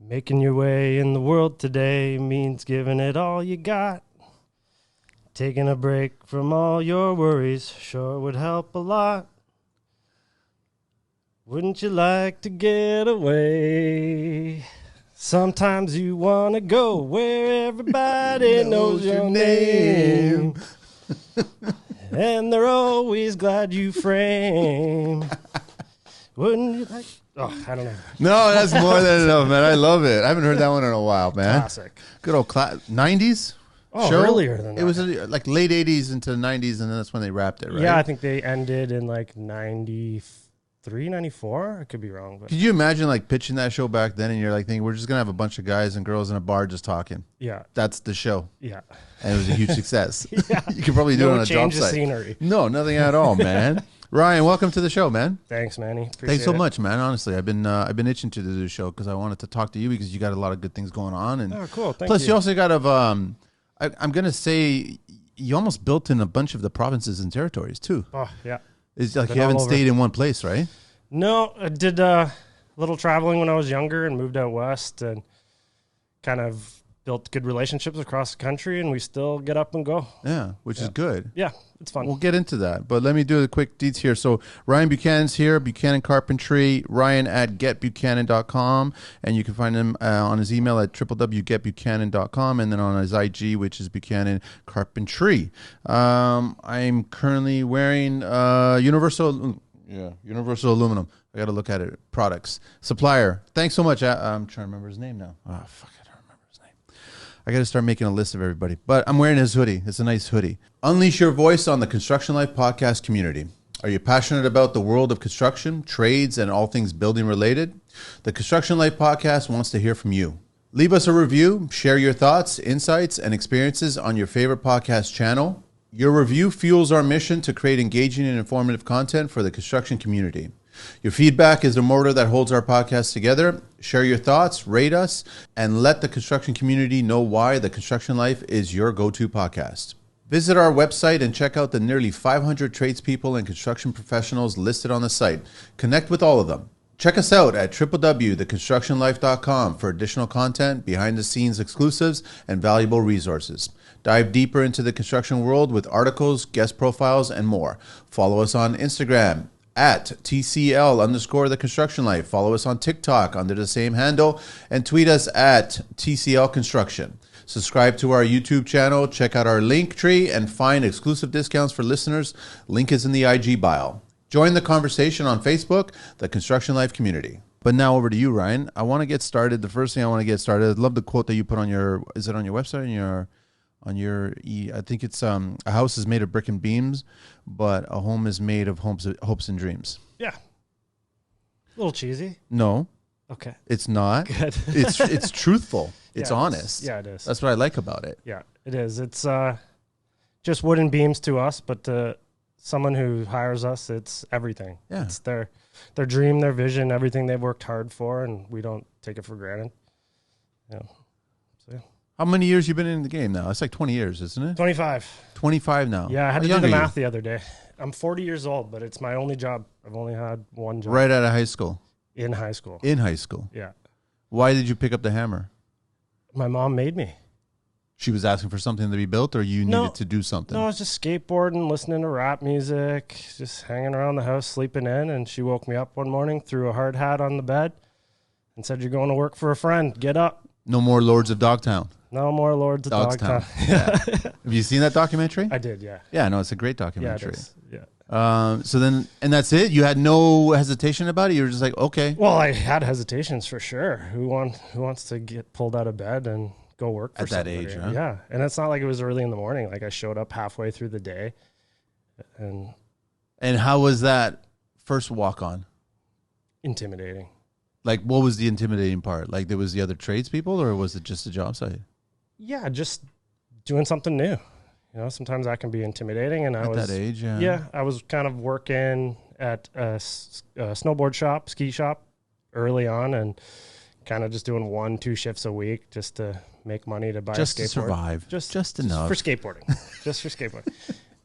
Making your way in the world today means giving it all you got. Taking a break from all your worries sure would help a lot. Wouldn't you like to get away? Sometimes you want to go where everybody knows your name. And they're always glad you frame. Wouldn't you like... Oh, I don't know. No, that's more than enough, man. I love it. I haven't heard that one in a while, man. Classic. Good old 90s? Oh, show? Earlier than that. It was like late 80s into 90s, and then that's when they wrapped it, right? Yeah, I think they ended in like 93, 94. I could be wrong. But Could you imagine like pitching that show back then, and you're like thinking, we're just going to have a bunch of guys and girls in a bar just talking? Yeah. That's the show. Yeah. And it was a huge success. Yeah. You could probably do it on a job change site. the scenery. No, nothing at all, man. Ryan, welcome to the show, man. Thanks, Manny. Appreciate Thanks so it. much, man. Honestly, I've been itching to do this show because I wanted to talk to you because you got a lot of good things going on, and Oh, cool. Thank plus you. you also got I'm gonna say you almost built in a bunch of the provinces and territories too. Oh, yeah. It's like Been you haven't all over. stayed in one place, right? No, I did a little traveling when I was younger and moved out west and kind of built good relationships across the country, and we still get up and go. Yeah, which is good. Yeah, it's fun. We'll get into that, but let me do the quick deets here. So Ryan Buchanan's here, Buchanan Carpentry, Ryan at getbuchanan.com, and you can find him on his email at www.getbuchanan.com, and then on his IG, which is Buchanan Carpentry. I'm currently wearing Universal Aluminum. I got to look at it. Products. Supplier. Thanks so much. I'm trying to remember his name now. Oh, fuck, I don't remember his name. I got to start making a list of everybody. But I'm wearing his hoodie. It's a nice hoodie. Unleash your voice on the Construction Life podcast community. Are you passionate about the world of construction, trades, and all things building related? The Construction Life podcast wants to hear from you. Leave us a review, share your thoughts, insights, and experiences on your favorite podcast channel. Your review fuels our mission to create engaging and informative content for the construction community. Your feedback is the motor that holds our podcast together. Share your thoughts, rate us, and let the construction community know why The Construction Life is your go-to podcast. Visit our website and check out the nearly 500 tradespeople and construction professionals listed on the site. Connect with all of them. Check us out at www.theconstructionlife.com for additional content, behind-the-scenes exclusives, and valuable resources. Dive deeper into the construction world with articles, guest profiles, and more. Follow us on Instagram at TCL_The Construction Life. Follow us on TikTok under the same handle, and tweet us at TCL Construction. Subscribe to our YouTube channel, check out our link tree, and find exclusive discounts for listeners. Link is in the IG bio. Join the conversation on Facebook, the Construction Life community. But now over to you, Ryan. I want to get started. The first thing I want to get started, I love the quote that you put on your, is it on your website? I think it's a house is made of brick and beams, but a home is made of hopes and dreams. Yeah. A little cheesy. No. Okay. It's not. Good. It's truthful. It's Yeah, honest. Yeah, it is. That's what I like about it. Yeah, it is. It's just wooden beams to us, but to someone who hires us, it's everything. Yeah. It's their dream, their vision, everything they've worked hard for, and we don't take it for granted. Yeah. So, yeah. How many years you been in the game now? It's like 20 years, isn't it? 25. 25 now. Yeah, I had How to do young the are you? math the other day. I'm 40 years old, but it's my only job. I've only had one job. Right out of high school. In high school. In high school. Yeah. Why did you pick up the hammer? My mom made me. She was asking for something to be built, or you No. needed to do something? No, I was just skateboarding, listening to rap music, just hanging around the house, sleeping in, and she woke me up one morning, threw a hard hat on the bed, and said, "You're going to work for a friend. Get up." No more Lords of Dogtown. No more Lords of Dogstown. Dogtown. Yeah. Have you seen that documentary? I did, yeah. Yeah, no, it's a great Yeah, documentary. it is. Yeah. So then, and that's it? You had no hesitation about it? You were just like, okay. Well, I had hesitations for sure. Who wants to get pulled out of bed and go work for At that somebody? age, huh? Yeah. And it's not like it was early in the morning. Like I showed up halfway through the day. And how was that first walk on? Intimidating. Like, what was the intimidating part? Like, there was the other tradespeople, or was it just a job site? Yeah, just doing something new. You know, sometimes that can be intimidating. And I At was that age, yeah. Yeah, I was kind of working at a snowboard shop, ski shop early on, and kind of just doing 1-2 shifts a week just to make money to buy Just a skateboard. to survive. Just enough. For skateboarding. Just for skateboarding.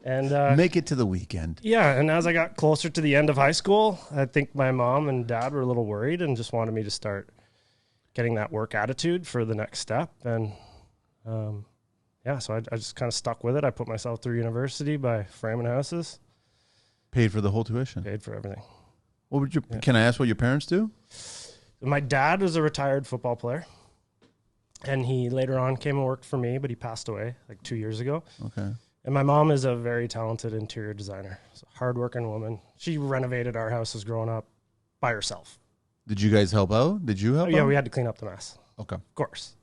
And Make it to the weekend. yeah, and as I got closer to the end of high school, I think my mom and dad were a little worried and just wanted me to start getting that work attitude for the next step. And so I just kind of stuck with it. I put myself through university by framing houses. Paid for the whole tuition? Paid for everything. What would Can I ask what your parents do? My dad was a retired football player, and he later on came and worked for me, but he passed away like 2 years ago. Okay. And my mom is a very talented interior designer. She's a hardworking woman. She renovated our houses growing up by herself. Did you guys help out? Did you help out? Yeah, we had to clean up the mess. Okay. Of course.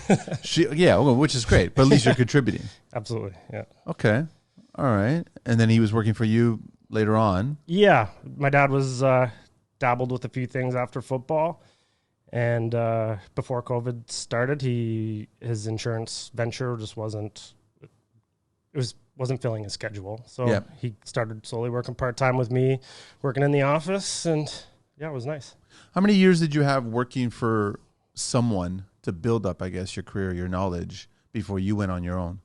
Which is great, but at least you're contributing. Absolutely, yeah. Okay. All right. And then he was working for you later on. Yeah. My dad was dabbled with a few things after football. And before COVID started, his insurance venture just wasn't filling his schedule. So he started slowly working part-time with me, working in the office, and yeah, it was nice. How many years did you have working for someone to build up, I guess, your career, your knowledge before you went on your own?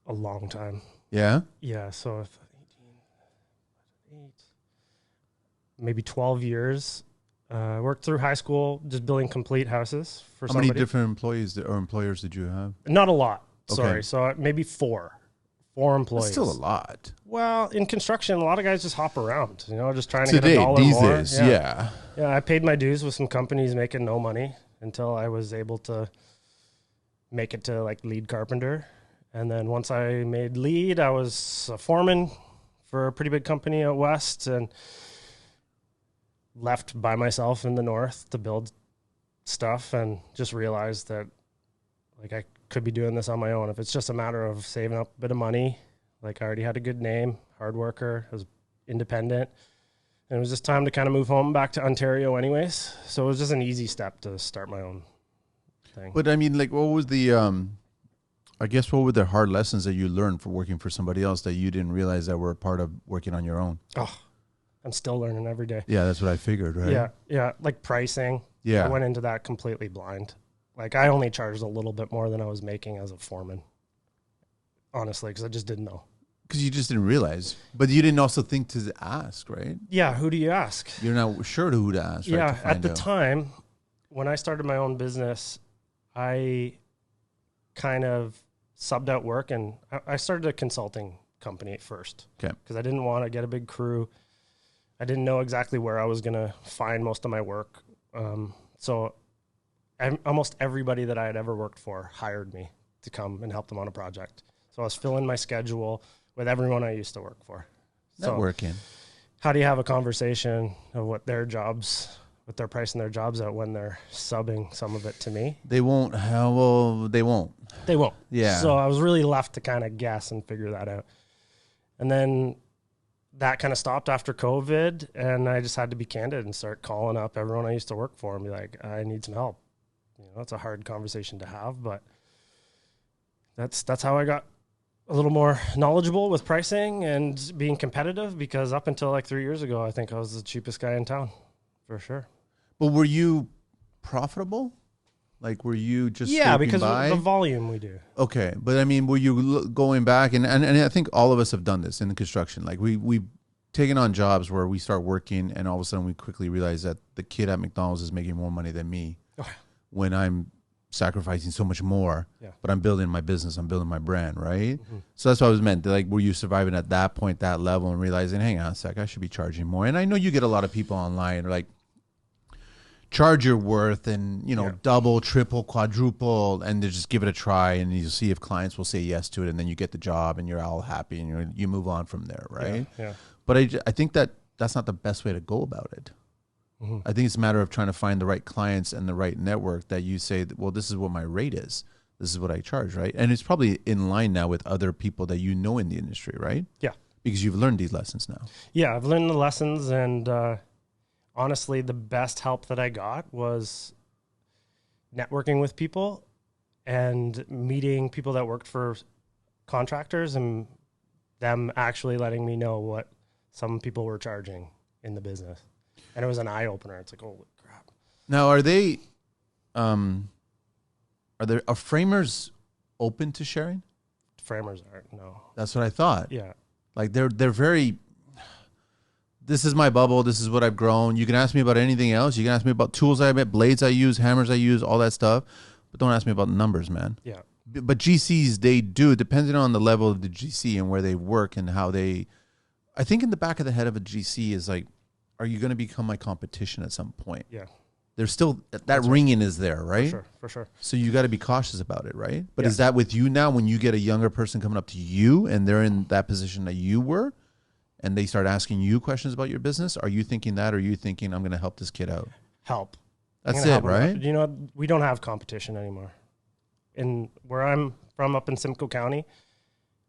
A long time. Yeah? Yeah, so 18, maybe 12 years. Worked through high school, just building complete houses for somebody. How many different employers did you have? Not a lot. Okay. Sorry. So maybe four employees. That's still a lot. Well, in construction, a lot of guys just hop around, just trying to get a dollar these more. Days, yeah. Yeah, I paid my dues with some companies making no money until I was able to make it to like lead carpenter. And then once I made lead, I was a foreman for a pretty big company out west and left by myself in the north to build stuff, and just realized that like I could be doing this on my own. If it's just a matter of saving up a bit of money, like I already had a good name, hard worker, I was independent, and it was just time to kind of move home back to Ontario anyways. So it was just an easy step to start my own thing. But I mean, like, what was the, what were the hard lessons that you learned for working for somebody else that you didn't realize that were a part of working on your own? Oh, I'm still learning every day. Yeah, that's what I figured, right? Yeah. Like pricing. Yeah. I went into that completely blind. Like I only charged a little bit more than I was making as a foreman, honestly, because I just didn't know. Because you just didn't realize. But you didn't also think to ask, right? Yeah, who do you ask? You're not sure who to ask, right? Yeah, at the time, when I started my own business, I kind of subbed out work, and I started a consulting company at first. Okay. Because I didn't want to get a big crew. I didn't know exactly where I was going to find most of my work. So almost everybody that I had ever worked for hired me to come and help them on a project. So I was filling my schedule with everyone I used to work for. Networking. So how do you have a conversation of what they're pricing their jobs at when they're subbing some of it to me? They won't. They won't. They won't. Yeah. So I was really left to kind of guess and figure that out. And then that kind of stopped after COVID, and I just had to be candid and start calling up everyone I used to work for and be like, I need some help. It's a hard conversation to have, but that's how I got a little more knowledgeable with pricing and being competitive, because up until like 3 years ago, I think I was the cheapest guy in town for sure. But were you profitable? Like, were you just because of the volume we do. Okay, but I mean, were you going back and I think all of us have done this in the construction. Like we've taken on jobs where we start working, and all of a sudden we quickly realize that the kid at McDonald's is making more money than me when I'm sacrificing so much more. Yeah. But I'm building my business, I'm building my brand, right? Mm-hmm. So that's what I was meant. Like, were you surviving at that point, that level, and realizing, hang on a sec, I should be charging more? And I know you get a lot of people online like, charge your worth and, double, triple, quadruple, and to just give it a try, and you see if clients will say yes to it, and then you get the job and you're all happy and you move on from there, right? Yeah. But I think that's not the best way to go about it. Mm-hmm. I think it's a matter of trying to find the right clients and the right network that you say, well, this is what my rate is. This is what I charge, right? And it's probably in line now with other people that you know in the industry, right? Yeah. Because you've learned these lessons now. Yeah, I've learned the lessons, and honestly, the best help that I got was networking with people and meeting people that worked for contractors and them actually letting me know what some people were charging in the business. And it was an eye-opener. It's like, holy crap. Now, are framers open to sharing? Framers aren't, no. That's what I thought. Yeah. Like they're very... this is my bubble. This is what I've grown. You can ask me about anything else. You can ask me about tools I make, blades I use, hammers I use, all that stuff. But don't ask me about numbers, man. Yeah. But GCs, they do, depending on the level of the GC and where they work and how they, I think in the back of the head of a GC is like, are you going to become my competition at some point? Yeah. There's still, that ringing is there, right? For sure. So you got to be cautious about it, right? But Yeah. is that with you now when you get a younger person coming up to you and they're in that position that you were and they start asking you questions about your business? Are you thinking that or are you thinking, I'm going to help this kid out? Help. That's it, right? You know, we don't have competition anymore. And where I'm from up in Simcoe County,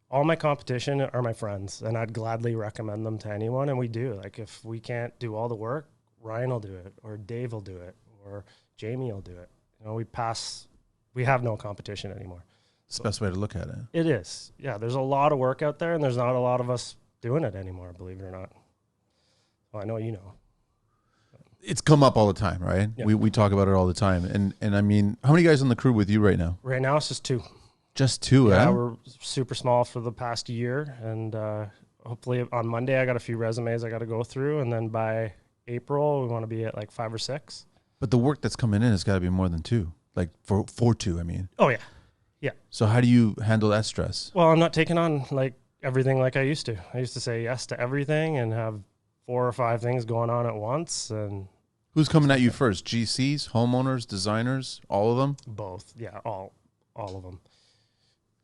all my competition are my friends, and I'd gladly recommend them to anyone, and we do. Like, if we can't do all the work, Ryan will do it, or Dave will do it, or Jamie will do it. You know, we have no competition anymore. It's the best way to look at it. It is. Yeah, there's a lot of work out there, and there's not a lot of us doing it anymore, believe it or not. Well, I know you know. It's come up all the time, right? Yeah. We talk about it all the time. And I mean, how many guys on the crew with you right now? Right now, it's just 2. Just 2, Yeah, eh? we're super small for the past year, and hopefully on Monday I got a few resumes I got to go through, and then by April we want to be at like 5 or 6. But the work that's coming in has got to be more than 2, like for 2, I mean. Oh yeah, yeah. So how do you handle that stress? Well, I'm not taking on like everything like I used to. I used to say yes to everything and have 4 or 5 things going on at once, and Who's coming at you first? GCs, homeowners, designers, all of them? both. Yeah, all of them.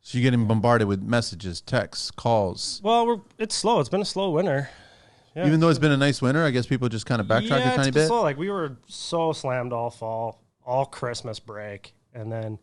So you're getting bombarded with messages, texts, calls. Well, it's slow. It's been a slow winter. Yeah. Even though it's been a nice winter, I guess people just kind of backtrack a tiny bit. Slow. Like, we were so slammed all fall, all Christmas break, and then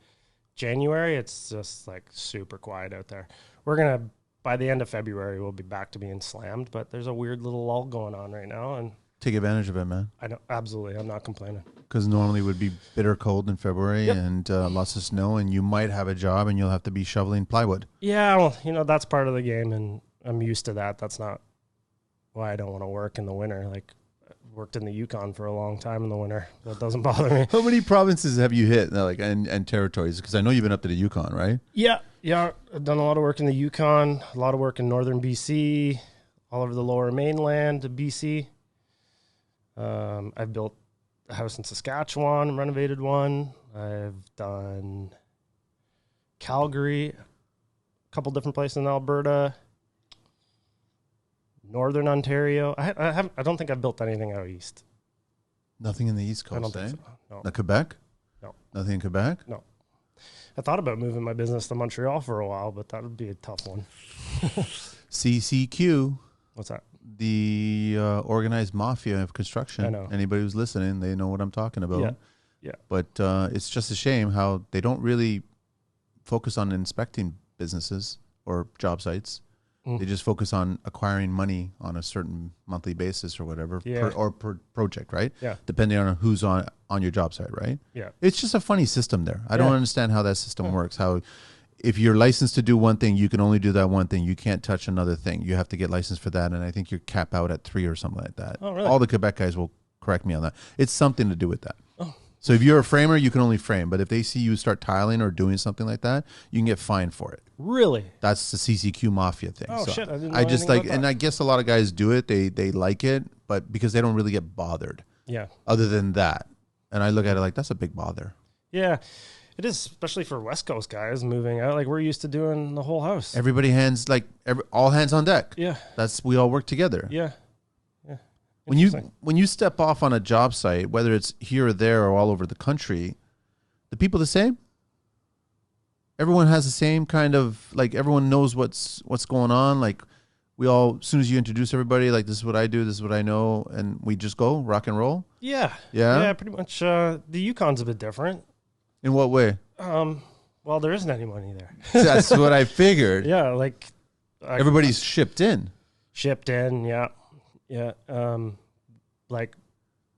January, it's just like super quiet out there. We're gonna, by the end of February, we'll be back to being slammed, but there's a weird little lull going on right now, and Take advantage of it, man. I know, absolutely, I'm not complaining. Because normally it would be bitter cold in February Yep. and lots of snow, and you might have a job and you'll have to be shoveling plywood. Yeah, well, you know, that's part of the game, and I'm used to that. That's not why I don't want to work in the winter. Like, I worked in the Yukon for a long time in the winter. That doesn't bother me. How many provinces have you hit, like, and territories? Because I know you've been up to the Yukon, right? Yeah. I've done a lot of work in the Yukon, a lot of work in northern BC, all over the lower mainland of BC. I've built a house in Saskatchewan, renovated one. I've done Calgary, a couple different places in Alberta, northern Ontario. I don't think I've built anything out east. Nothing in the East Coast, I don't think so. No. Not Quebec? No. Nothing in Quebec? No. I thought about moving my business to Montreal for a while, but that would be a tough one. CCQ. What's that? The organized mafia of construction. I know. Anybody who's listening, they know what I'm talking about. Yeah. But it's just a shame how they don't really focus on inspecting businesses or job sites. They just focus on acquiring money on a certain monthly basis or whatever, per project, right? Yeah. Depending on who's on your job site, right? Yeah. It's just a funny system there. I don't understand how that system works. How if you're licensed to do one thing, you can only do that one thing. You can't touch another thing. You have to get licensed for that, and I think you're cap out at 3 or something like that. Oh, really? All the Quebec guys will correct me on that. It's something to do with that. Oh. So if you're a framer, you can only frame. But if they see you start tiling or doing something like that, you can get fined for it. Really? That's the CCQ mafia thing. Oh, so shit. I didn't know I just anything like, about that. and I guess a lot of guys do it. They like it, but because they don't really get bothered. Yeah. Other than that, and I look at it like that's a big bother. Yeah. It is, especially for West Coast guys moving out. Like, we're used to doing the whole house. Everybody hands all hands on deck. Yeah. We all work together. Yeah. When you step off on a job site, whether it's here or there or all over the country, the people the same? Everyone has the same kind of, like, everyone knows what's going on. Like, we all, as soon as you introduce everybody, like, this is what I do, this is what I know, and we just go rock and roll. Yeah. Yeah? Yeah, pretty much. The Yukon's a bit different. In what way? Well, there isn't any money there. That's what I figured. Yeah, like Everybody's shipped in. Shipped in, yeah. Yeah. Like,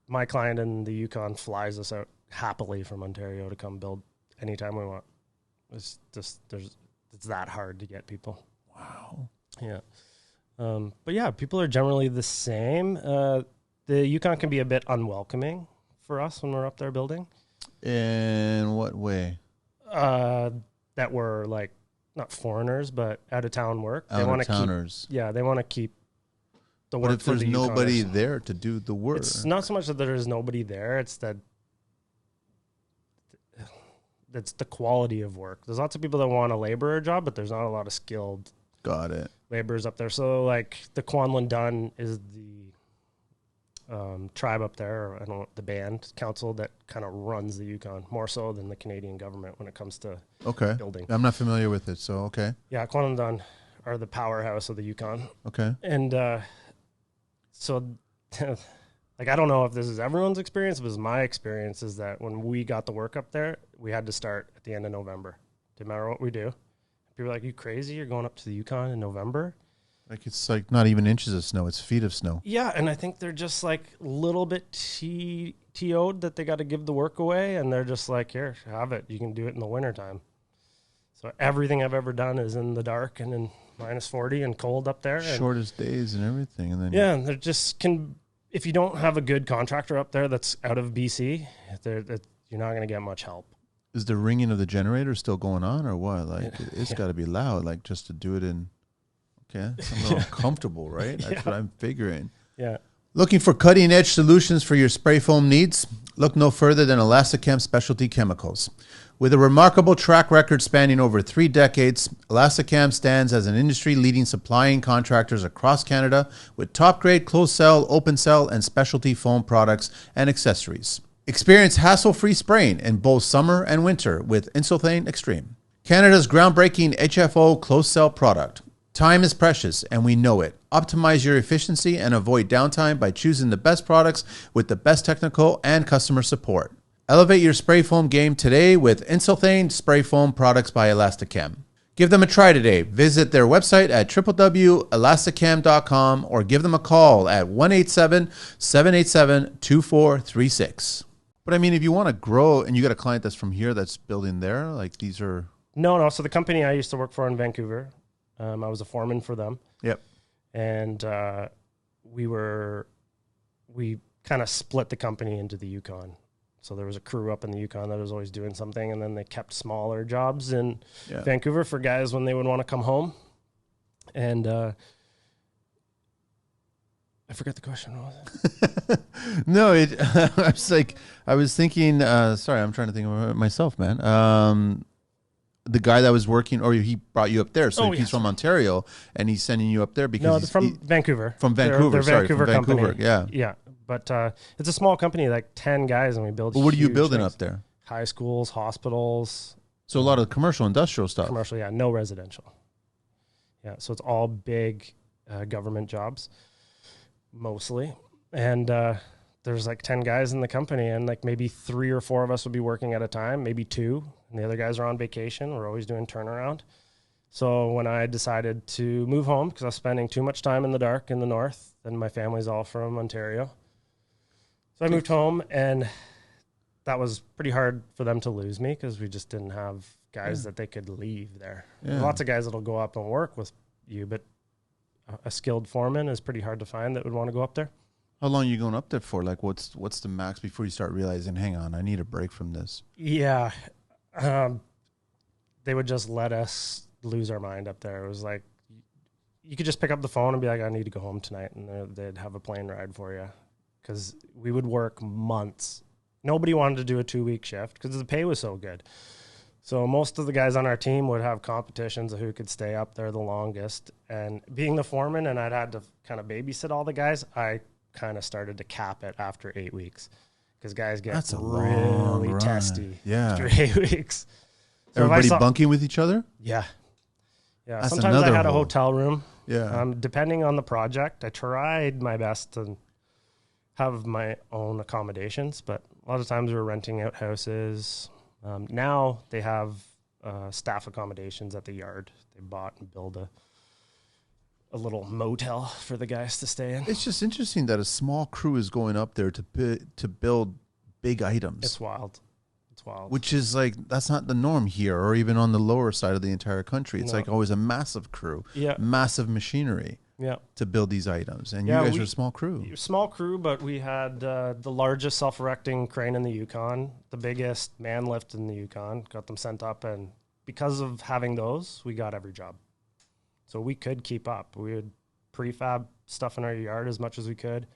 my client in the Yukon flies us out happily from Ontario to come build anytime we want. It's just it's that hard to get people. Wow. Yeah. But yeah, people are generally the same. The Yukon can be a bit unwelcoming for us when we're up there building. In what way? That we're like not foreigners, but out of town work. Out of towners. They want to keep the But work. if there's nobody there to do the work, it's not so much that there is nobody there. It's that that's the quality of work. There's lots of people that want a laborer job, but there's not a lot of skilled laborers up there. So like the Kwanlin Dun is the tribe up there, or I don't know, the band council that kind of runs the Yukon more so than the Canadian government when it comes to building. I'm not familiar with it, so Yeah, Kwanlin Dun are the powerhouse of the Yukon. Okay. And so like, I don't know if this is everyone's experience, but my experience is that when we got the work up there, we had to start at the end of November. Didn't matter what we do. People are like, you crazy? You're going up to the Yukon in November? Like, it's like not even inches of snow, it's feet of snow. Yeah, and I think they're just like a little bit TO'd that they got to give the work away, and they're just like, here, have it. You can do it in the wintertime. So everything I've ever done is in the dark and in minus 40 and cold up there. Shortest days and everything. And then and they're just if you don't have a good contractor up there that's out of BC, you're not going to get much help. Is the ringing of the generator still going on or what? Like, it's got to be loud, like just to do it in... Okay, it's a little uncomfortable, right? That's what I'm figuring. Yeah. Looking for cutting-edge solutions for your spray foam needs? Look no further than Elasticam Specialty Chemicals. With a remarkable track record spanning over 3 decades, Elasticam stands as an industry-leading supplying contractors across Canada with top-grade closed-cell, open-cell, and specialty foam products and accessories. Experience hassle-free spraying in both summer and winter with Insulthane Extreme, Canada's groundbreaking HFO closed-cell product. Time is precious, and we know it. Optimize your efficiency and avoid downtime by choosing the best products with the best technical and customer support. Elevate your spray foam game today with Insulthane Spray Foam products by Elasticam. Give them a try today. Visit their website at www.elasticam.com or give them a call at 1-877-787-2436. But I mean, if you want to grow and you got a client that's from here that's building there, like these are... No. So the company I used to work for in Vancouver, I was a foreman for them. Yep. And we kind of split the company into the Yukon. So there was a crew up in the Yukon that was always doing something, and then they kept smaller jobs in Vancouver for guys when they would want to come home. And I forgot the question. What was it? No, I was thinking, sorry, I'm trying to think of it myself, man. The guy that was working, or he brought you up there. So he's from Ontario, and he's sending you up there because he's from Vancouver. From Vancouver, they're Vancouver from Vancouver, company. yeah. Yeah, but it's a small company, like 10 guys, and we build What are you building things. up there? High schools, hospitals. So a lot of commercial, industrial stuff. Commercial, yeah, no residential. Yeah, so it's all big government jobs, mostly. And there's like 10 guys in the company, and like maybe 3 or 4 of us would be working at a time, maybe 2. And the other guys are on vacation. We're always doing turnaround. So when I decided to move home, because I was spending too much time in the dark in the north, and my family's all from Ontario. So I moved home, and that was pretty hard for them to lose me because we just didn't have guys that they could leave there. There's lots of guys that'll go up and work with you, but a skilled foreman is pretty hard to find that would want to go up there. How long are you going up there for? Like, what's the max before you start realizing, hang on, I need a break from this? Yeah. They would just let us lose our mind up there. It was like, you could just pick up the phone and be like, I need to go home tonight. And they'd have a plane ride for you. Because we would work months. Nobody wanted to do a 2-week shift because the pay was so good. So most of the guys on our team would have competitions of who could stay up there the longest. And being the foreman, and I'd had to kind of babysit all the guys, I kind of started to cap it after 8 weeks. Because guys get really testy after 8 weeks. So everybody bunking with each other? Yeah. That's sometimes I had a hotel room. Yeah. Depending on the project, I tried my best to have my own accommodations, but a lot of times we were renting out houses. Now they have staff accommodations at the yard. They bought and built a little motel for the guys to stay in. It's just interesting that a small crew is going up there to build big items. It's wild. It's wild. Which is like, that's not the norm here or even on the lower side of the entire country. It's like always a massive crew, massive machinery to build these items. And you guys are a small crew. Small crew, but we had the largest self-erecting crane in the Yukon, the biggest man lift in the Yukon, got them sent up. And because of having those, we got every job. So we could keep up. We would prefab stuff in our yard as much as we could,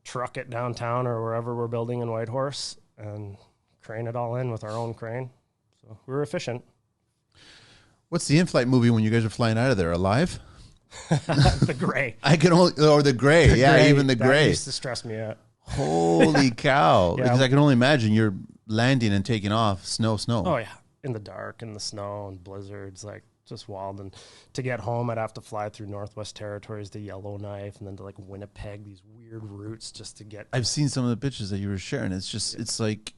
truck it downtown or wherever we're building in Whitehorse, and crane it all in with our own crane. So we were efficient. What's the in-flight movie when you guys are flying out of there? Alive? The gray. I can only, or the gray. The yeah, gray, even the that gray. used to stress me out. Holy cow. Yeah. Because I can only imagine you're landing and taking off. Snow. Oh, yeah. In the dark, in the snow and blizzards, like just wild. And to get home, I'd have to fly through Northwest Territories to Yellowknife and then to like Winnipeg, these weird routes just to get. I've seen some of the pictures that you were sharing. It's just, it's like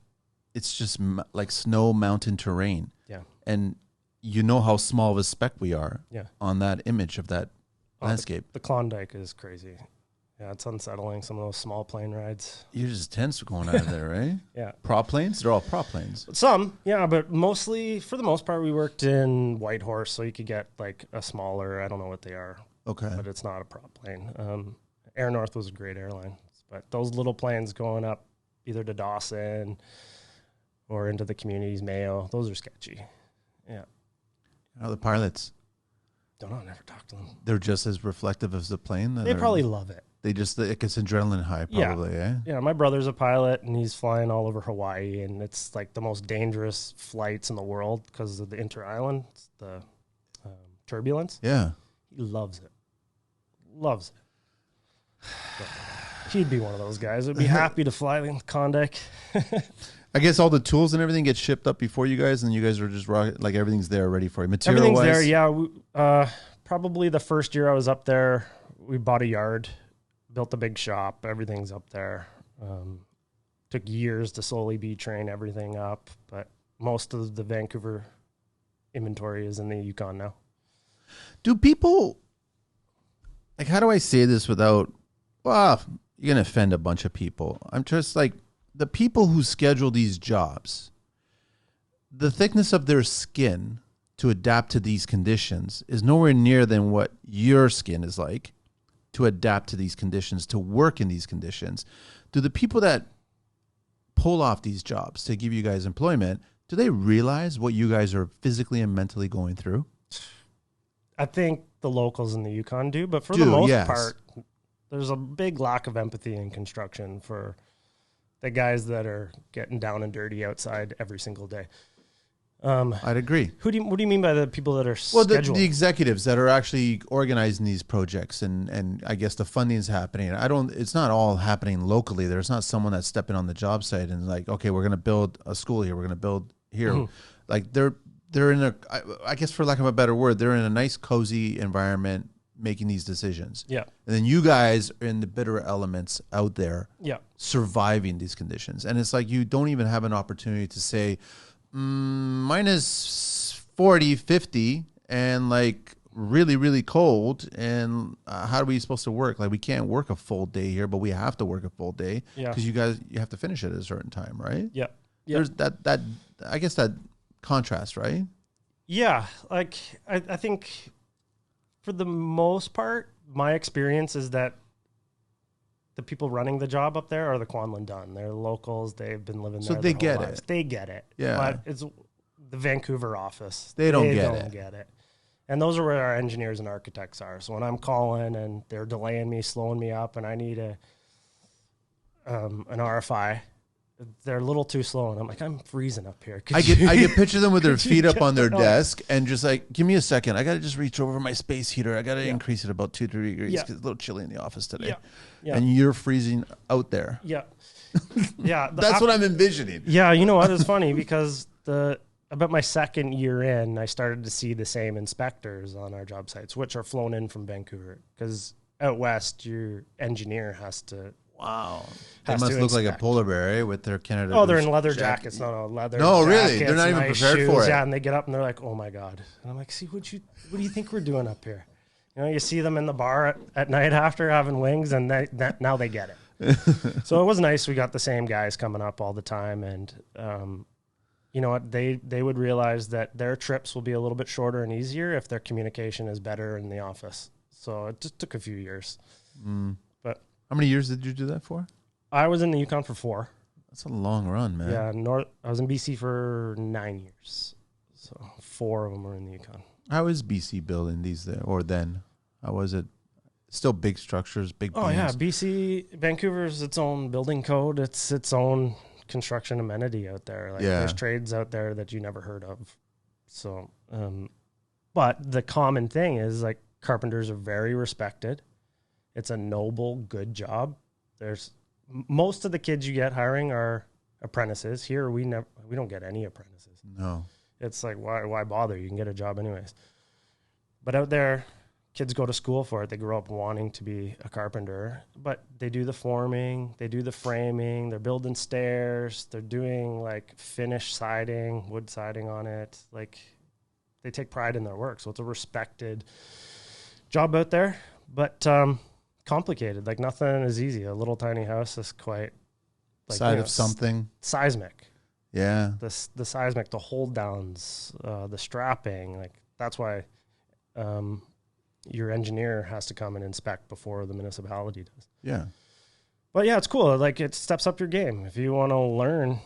snow mountain terrain. Yeah. And you know how small of a speck we are Yeah. on that image of that landscape. The Klondike is crazy. Yeah, it's unsettling, some of those small plane rides. You're just tense going out of there, right? Yeah. Prop planes? They're all prop planes. Some, yeah, but mostly, for the most part, we worked in Whitehorse, so you could get like a smaller, I don't know what they are, Okay. but it's not a prop plane. Air North was a great airline, but those little planes going up either to Dawson or into the communities, Mayo, those are sketchy. Yeah. How are the pilots? Don't know, never talked to them. They're just as reflective as the plane? They probably love it. They just, it gets adrenaline high, probably, eh? Yeah, my brother's a pilot, and he's flying all over Hawaii, and it's like the most dangerous flights in the world because of the inter-island, the turbulence. Yeah. He loves it. Loves it. But he'd be one of those guys. Would be happy to fly in Klondike. I guess all the tools and everything get shipped up before you guys, and you guys are just like everything's there ready for you. Everything's Material-wise? there, yeah. Probably the first year I was up there, we bought a yard, built a big shop. Everything's up there. Took years to slowly train everything up, but most of the Vancouver inventory is in the Yukon now. Do people, like, how do I say this without, well, you're going to offend a bunch of people. I'm just like, the people who schedule these jobs, the thickness of their skin to adapt to these conditions is nowhere near than what your skin is like to adapt to these conditions, to work in these conditions. Do the people that pull off these jobs to give you guys employment, do they realize what you guys are physically and mentally going through? I think the locals in the Yukon do, but for the most yes. part, there's a big lack of empathy in construction for the guys that are getting down and dirty outside every single day. I'd agree. What do you mean by the people that are Well, scheduled? the executives that are actually organizing these projects, and I guess the funding is happening. It's not all happening locally. There's not someone that's stepping on the job site and like, okay, we're going to build a school here. We're going to build here. Mm-hmm. Like they're in a, I guess for lack of a better word, they're in a nice, cozy environment making these decisions. Yeah. And then you guys are in the bitter elements out there. Yeah. Surviving these conditions. And it's like you don't even have an opportunity to say, minus 40, 50, and like really, really cold. And how are we supposed to work? Like we can't work a full day here, but we have to work a full day because you have to finish it at a certain time, right? Yeah. There's that I guess that contrast, right? Yeah. Like I think for the most part, my experience is that the people running the job up there are the Kwanlin Dunn. They're locals. They've been living there. So they get lives. it. They get it. Yeah. But it's the Vancouver office. They don't get it. And those are where our engineers and architects are. So when I'm calling and they're delaying me, slowing me up, and I need an RFI, they're a little too slow, and I'm like, I'm freezing up here. I get picture them with their feet up on their desk and just like, give me a second. I got to just reach over my space heater. I got to increase it about 2-3 degrees because it's a little chilly in the office today. Yeah. Yeah. And you're freezing out there. Yeah. Yeah. That's what I'm envisioning. Yeah. You know what? It's funny because about my second year in, I started to see the same inspectors on our job sites, which are flown in from Vancouver because out west, your engineer has to. Wow. They must look like a polar bear, eh, with their Canada. Oh, they're in leather jackets. No, leather. No, jackets, really, they're not even prepared shoes. for it. Yeah, and they get up and they're like, "Oh my god!" And I'm like, "See, what do you think we're doing up here?" You know, you see them in the bar at night after having wings, and now they get it. So it was nice. We got the same guys coming up all the time, and you know what? They would realize that their trips will be a little bit shorter and easier if their communication is better in the office. So it just took a few years. But how many years did you do that for? I was in the Yukon for 4. That's a long run, man. Yeah, I was in BC for 9 years. So 4 of them were in the Yukon. How is BC building these there, or then? How was it? still big structures, big beams. Oh yeah, Vancouver's its own building code. It's its own construction amenity out there. Like there's trades out there that you never heard of. So, but the common thing is like carpenters are very respected. It's a noble, good job. There's most of the kids you get hiring are apprentices. Here we don't get any apprentices. No. It's like why bother? You can get a job anyways. But out there, kids go to school for it. They grow up wanting to be a carpenter, but they do the forming, they do the framing, they're building stairs, they're doing like finish siding, wood siding on it. Like they take pride in their work. So it's a respected job out there, but complicated. Like nothing is easy. A little tiny house is quite like side of something seismic. Yeah. The seismic, the hold downs, the strapping, like that's why your engineer has to come and inspect before the municipality does. Yeah. But yeah, it's cool. Like it steps up your game. If you want to learn,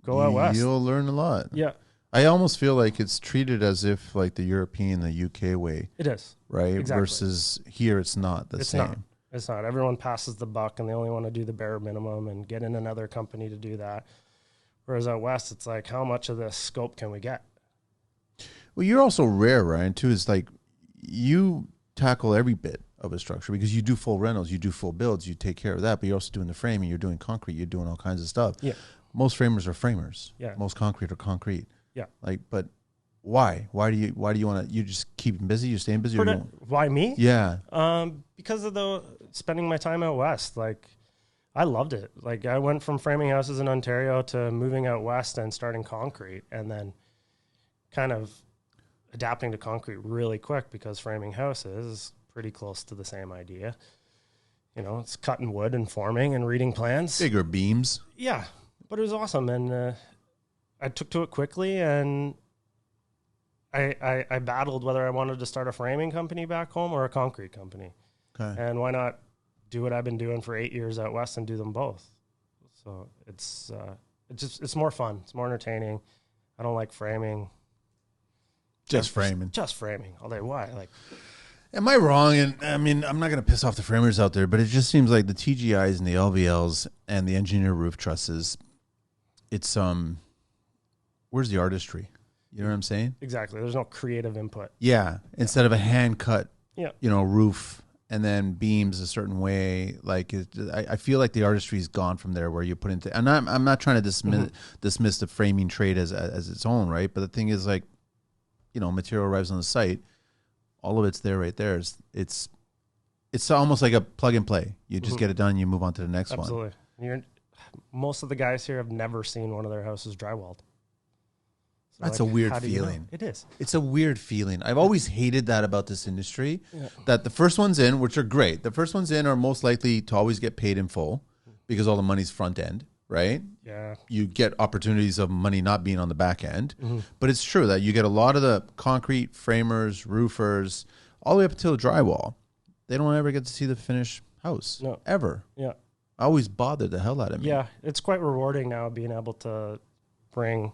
go out west. You'll learn a lot. Yeah. I almost feel like it's treated as if like the European, the UK way. It is. Right? Exactly. Versus here it's not the same. It's not. Everyone passes the buck and they only want to do the bare minimum and get in another company to do that. Whereas out west, it's like, how much of this scope can we get? Well, you're also rare, Ryan, too. Is like you tackle every bit of a structure because you do full rentals, you do full builds, you take care of that, but you're also doing the framing, you're doing concrete, you're doing all kinds of stuff. Yeah. Most framers are framers. Yeah. Most concrete are concrete. Yeah. Like, but why? Why do you want to? You just keep busy. You're staying busy. Why me? Yeah. Because of spending my time out west. Like, I loved it. Like, I went from framing houses in Ontario to moving out west and starting concrete, and then kind of adapting to concrete really quick because framing houses is pretty close to the same idea. You know, it's cutting wood and forming and reading plans. Bigger beams. Yeah, but it was awesome, and I took to it quickly, and I battled whether I wanted to start a framing company back home or a concrete company. Okay. And why not do what I've been doing for 8 years out west and do them both? So it's more fun. It's more entertaining. I don't like framing. Just framing. Just framing all day. Why? Like, am I wrong? And I mean, I'm not going to piss off the framers out there, but it just seems like the TGIs and the LVLs and the engineer roof trusses, it's where's the artistry? You know what I'm saying? Exactly. There's no creative input. Yeah. Instead of a hand cut, yeah, roof and then beams a certain way. Like I feel like the artistry is gone from there where you put into. And I'm not trying to dismiss the framing trade as its own, right? But the thing is, like, material arrives on the site, all of it's there, right there. It's almost like a plug and play. You just get it done, you move on to the next one. Absolutely. Most of the guys here have never seen one of their houses drywalled. So that's a weird feeling. It is. It's a weird feeling. I've always hated that about this industry, that the first ones in, which are great, the first ones in are most likely to always get paid in full because all the money's front end, right? Yeah. You get opportunities of money not being on the back end. But it's true that you get a lot of the concrete framers, roofers, all the way up until the drywall. They don't ever get to see the finished house. No. Ever. Yeah. I always bothered the hell out of me. Yeah. It's quite rewarding now being able to bring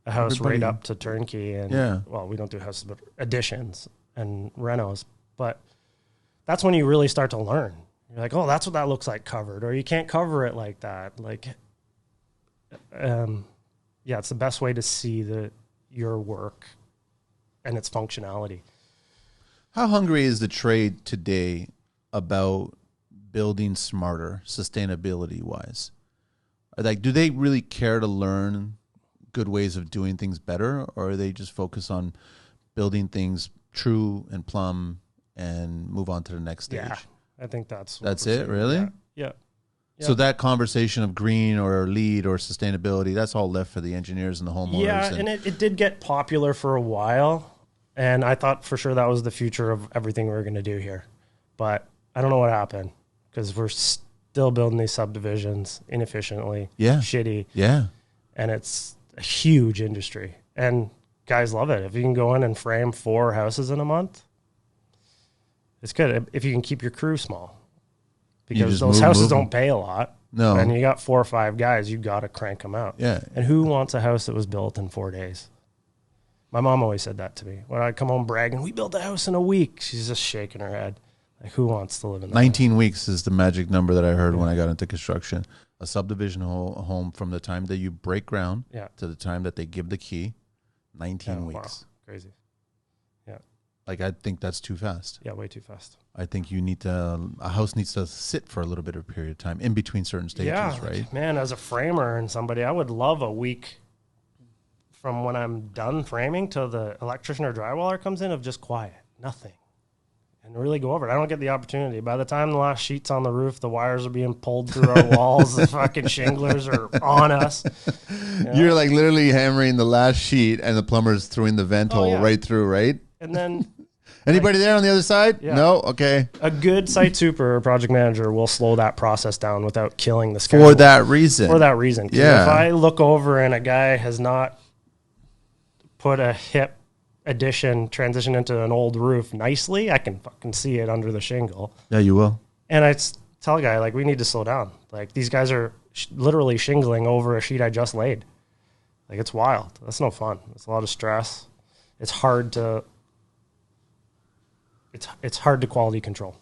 a house right up to turnkey. And well, we don't do houses, but additions and renos. But that's when you really start to learn. You're like, oh, that's what that looks like covered, or you can't cover it like that. Like, it's the best way to see your work and its functionality. How hungry is the trade today about building smarter, sustainability wise? Like, do they really care to learn good ways of doing things better, or are they just focus on building things true and plumb and move on to the next stage? Yeah. I think that's it, really? Yeah. So that conversation of green or LEED or sustainability, that's all left for the engineers and the homeowners. Yeah, and it did get popular for a while, and I thought for sure that was the future of everything we were going to do here. But I don't know what happened because we're still building these subdivisions inefficiently, shitty. Yeah. And it's a huge industry, and guys love it. If you can go in and frame 4 houses in a month, it's good if you can keep your crew small, because those houses don't pay a lot. No. And you got 4 or 5 guys, you got to crank them out. Yeah. And who wants a house that was built in 4 days? My mom always said that to me. When I'd come home bragging, we built a house in a week. She's just shaking her head. Like, who wants to live in that? 19 weeks is the magic number that I heard when I got into construction. A subdivision home from the time that you break ground to the time that they give the key, 19 weeks. Wow. Crazy. Yeah. Like, I think that's too fast. Yeah, way too fast. I think a house needs to sit for a little bit of a period of time in between certain stages, right? Man, as a framer and somebody, I would love a week from when I'm done framing till the electrician or drywaller comes in of just quiet, nothing. And really go over it. I don't get the opportunity. By the time the last sheet's on the roof, the wires are being pulled through our walls. The fucking shinglers are on us. You're like literally hammering the last sheet, and the plumber's throwing the vent hole right through, right? And then anybody there on the other side? Yeah. No? Okay. A good site super or project manager will slow that process down without killing the schedule. For that reason. Yeah. If I look over and a guy has not put a hip transition into an old roof nicely, I can fucking see it under the shingle. Yeah, you will. And I tell a guy, like, we need to slow down. Like, these guys are literally shingling over a sheet I just laid. Like, it's wild. That's no fun. It's a lot of stress. It's hard to quality control.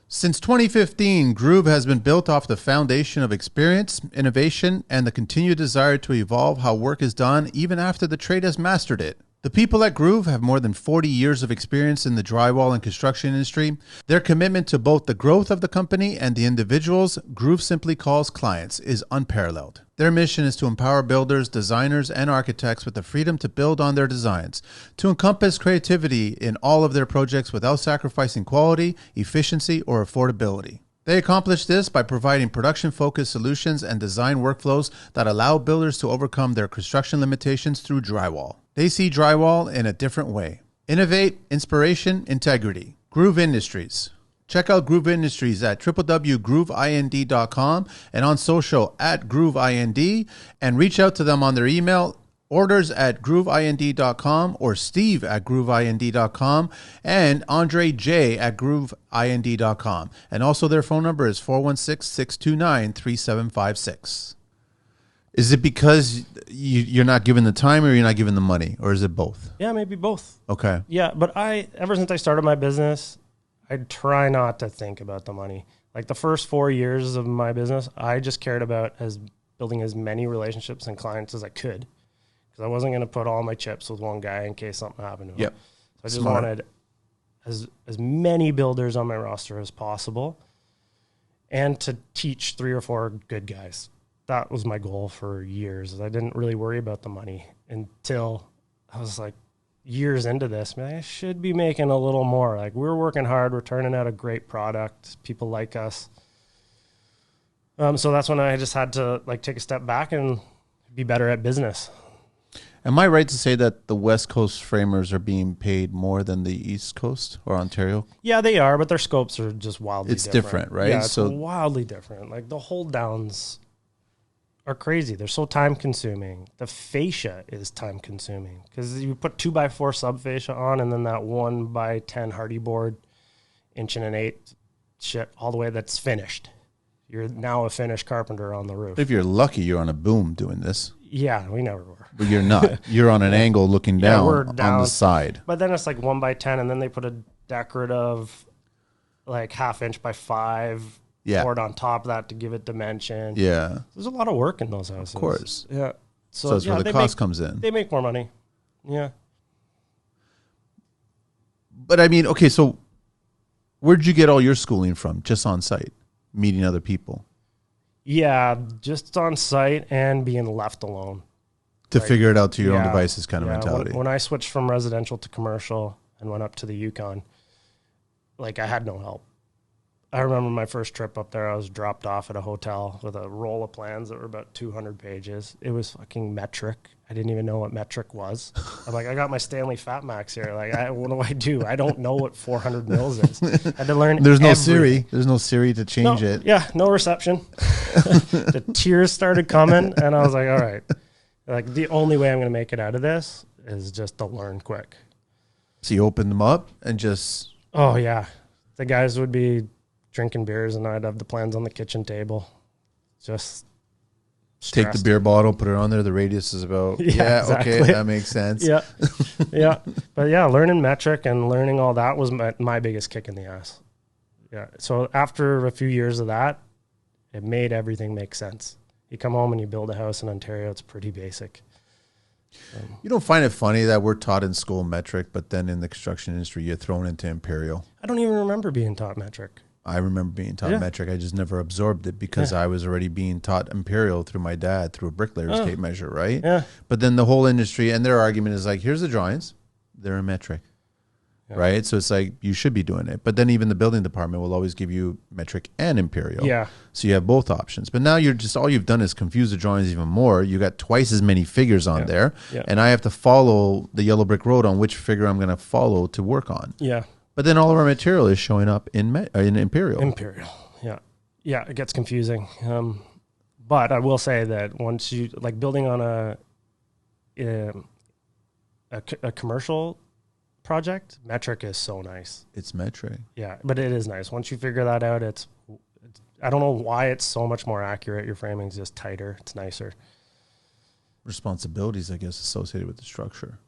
Since 2015, Groove has been built off the foundation of experience, innovation, and the continued desire to evolve how work is done even after the trade has mastered it. The people at Groove have more than 40 years of experience in the drywall and construction industry. Their commitment to both the growth of the company and the individuals Groove simply calls clients is unparalleled. Their mission is to empower builders, designers, and architects with the freedom to build on their designs, to encompass creativity in all of their projects without sacrificing quality, efficiency, or affordability. They accomplish this by providing production-focused solutions and design workflows that allow builders to overcome their construction limitations through drywall. They see drywall in a different way. Innovate, inspiration, integrity. Groove Industries. Check out Groove Industries at www.grooveind.com and on social at GrooveIND, and reach out to them on their email, orders@grooveind.com, or steve@grooveind.com, and Andre J @grooveind.com. And also their phone number is 416-629-3756. Is it because you're not given the time, or you're not given the money, or is it both? Yeah, maybe both. Okay. Yeah, but ever since I started my business, I try not to think about the money. Like, the first 4 years of my business, I just cared about building as many relationships and clients as I could, because I wasn't going to put all my chips with one guy in case something happened to him. Yep. So I just wanted as many builders on my roster as possible, and to teach 3 or 4 good guys. That was my goal for years. I didn't really worry about the money until I was like years into this. Man, I should be making a little more. Like, we're working hard. We're turning out a great product. People like us. So that's when I just had to take a step back and be better at business. Am I right to say that the West Coast framers are being paid more than the East Coast or Ontario? Yeah, they are, but their scopes are just wildly different. It's different, right? Yeah, it's wildly different. Like, the hold downs are crazy. They're so time consuming. The fascia is time consuming, because you put 2x4 sub fascia on, and then that 1x10 hardy board, 1.125" shit all the way that's finished. You're now a finished carpenter on the roof. If you're lucky, you're on a boom doing this. Yeah, we never were. But you're not. You're on an angle looking down, on the side. But then it's like 1x10, and then they put a decorative, like 1/2 inch by 5 board on top of that to give it dimension. Yeah. There's a lot of work in those houses. Of course. Yeah. So that's where the cost comes in. They make more money. Yeah. But I mean, okay, so where'd you get all your schooling from? Just on site, meeting other people? Yeah, just on site and being left alone. To figure it out to your own devices kind of mentality. When I switched from residential to commercial and went up to the Yukon, like, I had no help. I remember my first trip up there, I was dropped off at a hotel with a roll of plans that were about 200 pages. It was fucking metric. I didn't even know what metric was. I'm like, I got my Stanley Fat Max here. Like, what do? I don't know what 400 mils is. I had to learn There's no Siri. There's no Siri to change it. Yeah, no reception. The tears started coming, and I was like, all right. Like, the only way I'm going to make it out of this is just to learn quick. So you open them up and just... Oh, yeah. The guys would be drinking beers, and I'd have the plans on the kitchen table. Just stressed. Take the beer bottle, put it on there. The radius is about... exactly. Okay, that makes sense. Yeah. Yeah. But yeah, learning metric and learning all that was my biggest kick in the ass. Yeah. So after a few years of that, it made everything make sense. You come home and you build a house in Ontario, it's pretty basic. You don't find it funny that we're taught in school metric, but then in the construction industry, you're thrown into imperial? I don't even remember being taught metric. I remember being taught metric. I just never absorbed it because I was already being taught imperial through my dad, through a bricklayer's tape measure, right? Yeah. But then the whole industry and their argument is like, here's the drawings. They're a metric. Yeah. Right? So it's like, you should be doing it. But then even the building department will always give you metric and imperial. Yeah. So you have both options. But now all you've done is confuse the drawings even more. You got twice as many figures on there. Yeah. And I have to follow the yellow brick road on which figure I'm going to follow to work on. Yeah. But then all of our material is showing up in imperial. Imperial. Yeah. Yeah. It gets confusing. But I will say that once you like building on a commercial project, metric is so nice. It's metric. Yeah, but it is nice. Once you figure that out, it's I don't know why it's so much more accurate. Your framing's just tighter. It's nicer. Responsibilities, I guess, associated with the structure.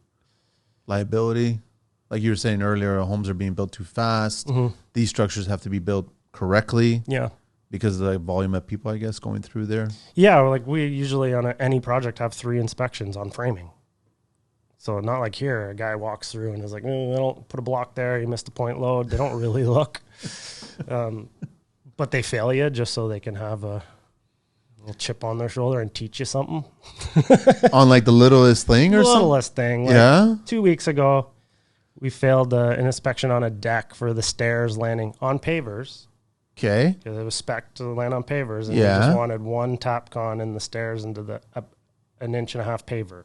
Liability. Like you were saying earlier, homes are being built too fast. Mm-hmm. These structures have to be built correctly. Yeah. Because of the volume of people, I guess, going through there. Yeah, like we usually on any project have 3 inspections on framing. So not like here, a guy walks through and is like, "I don't put a block there. You missed a point load." They don't really look, but they fail you just so they can have a little chip on their shoulder and teach you something. On like the littlest thing or something? Littlest thing. Like yeah. 2 weeks ago, we failed an inspection on a deck for the stairs landing on pavers. Okay. Because it was spec'd to land on pavers, and we just wanted one Tapcon in the stairs into the an 1.5-inch paver.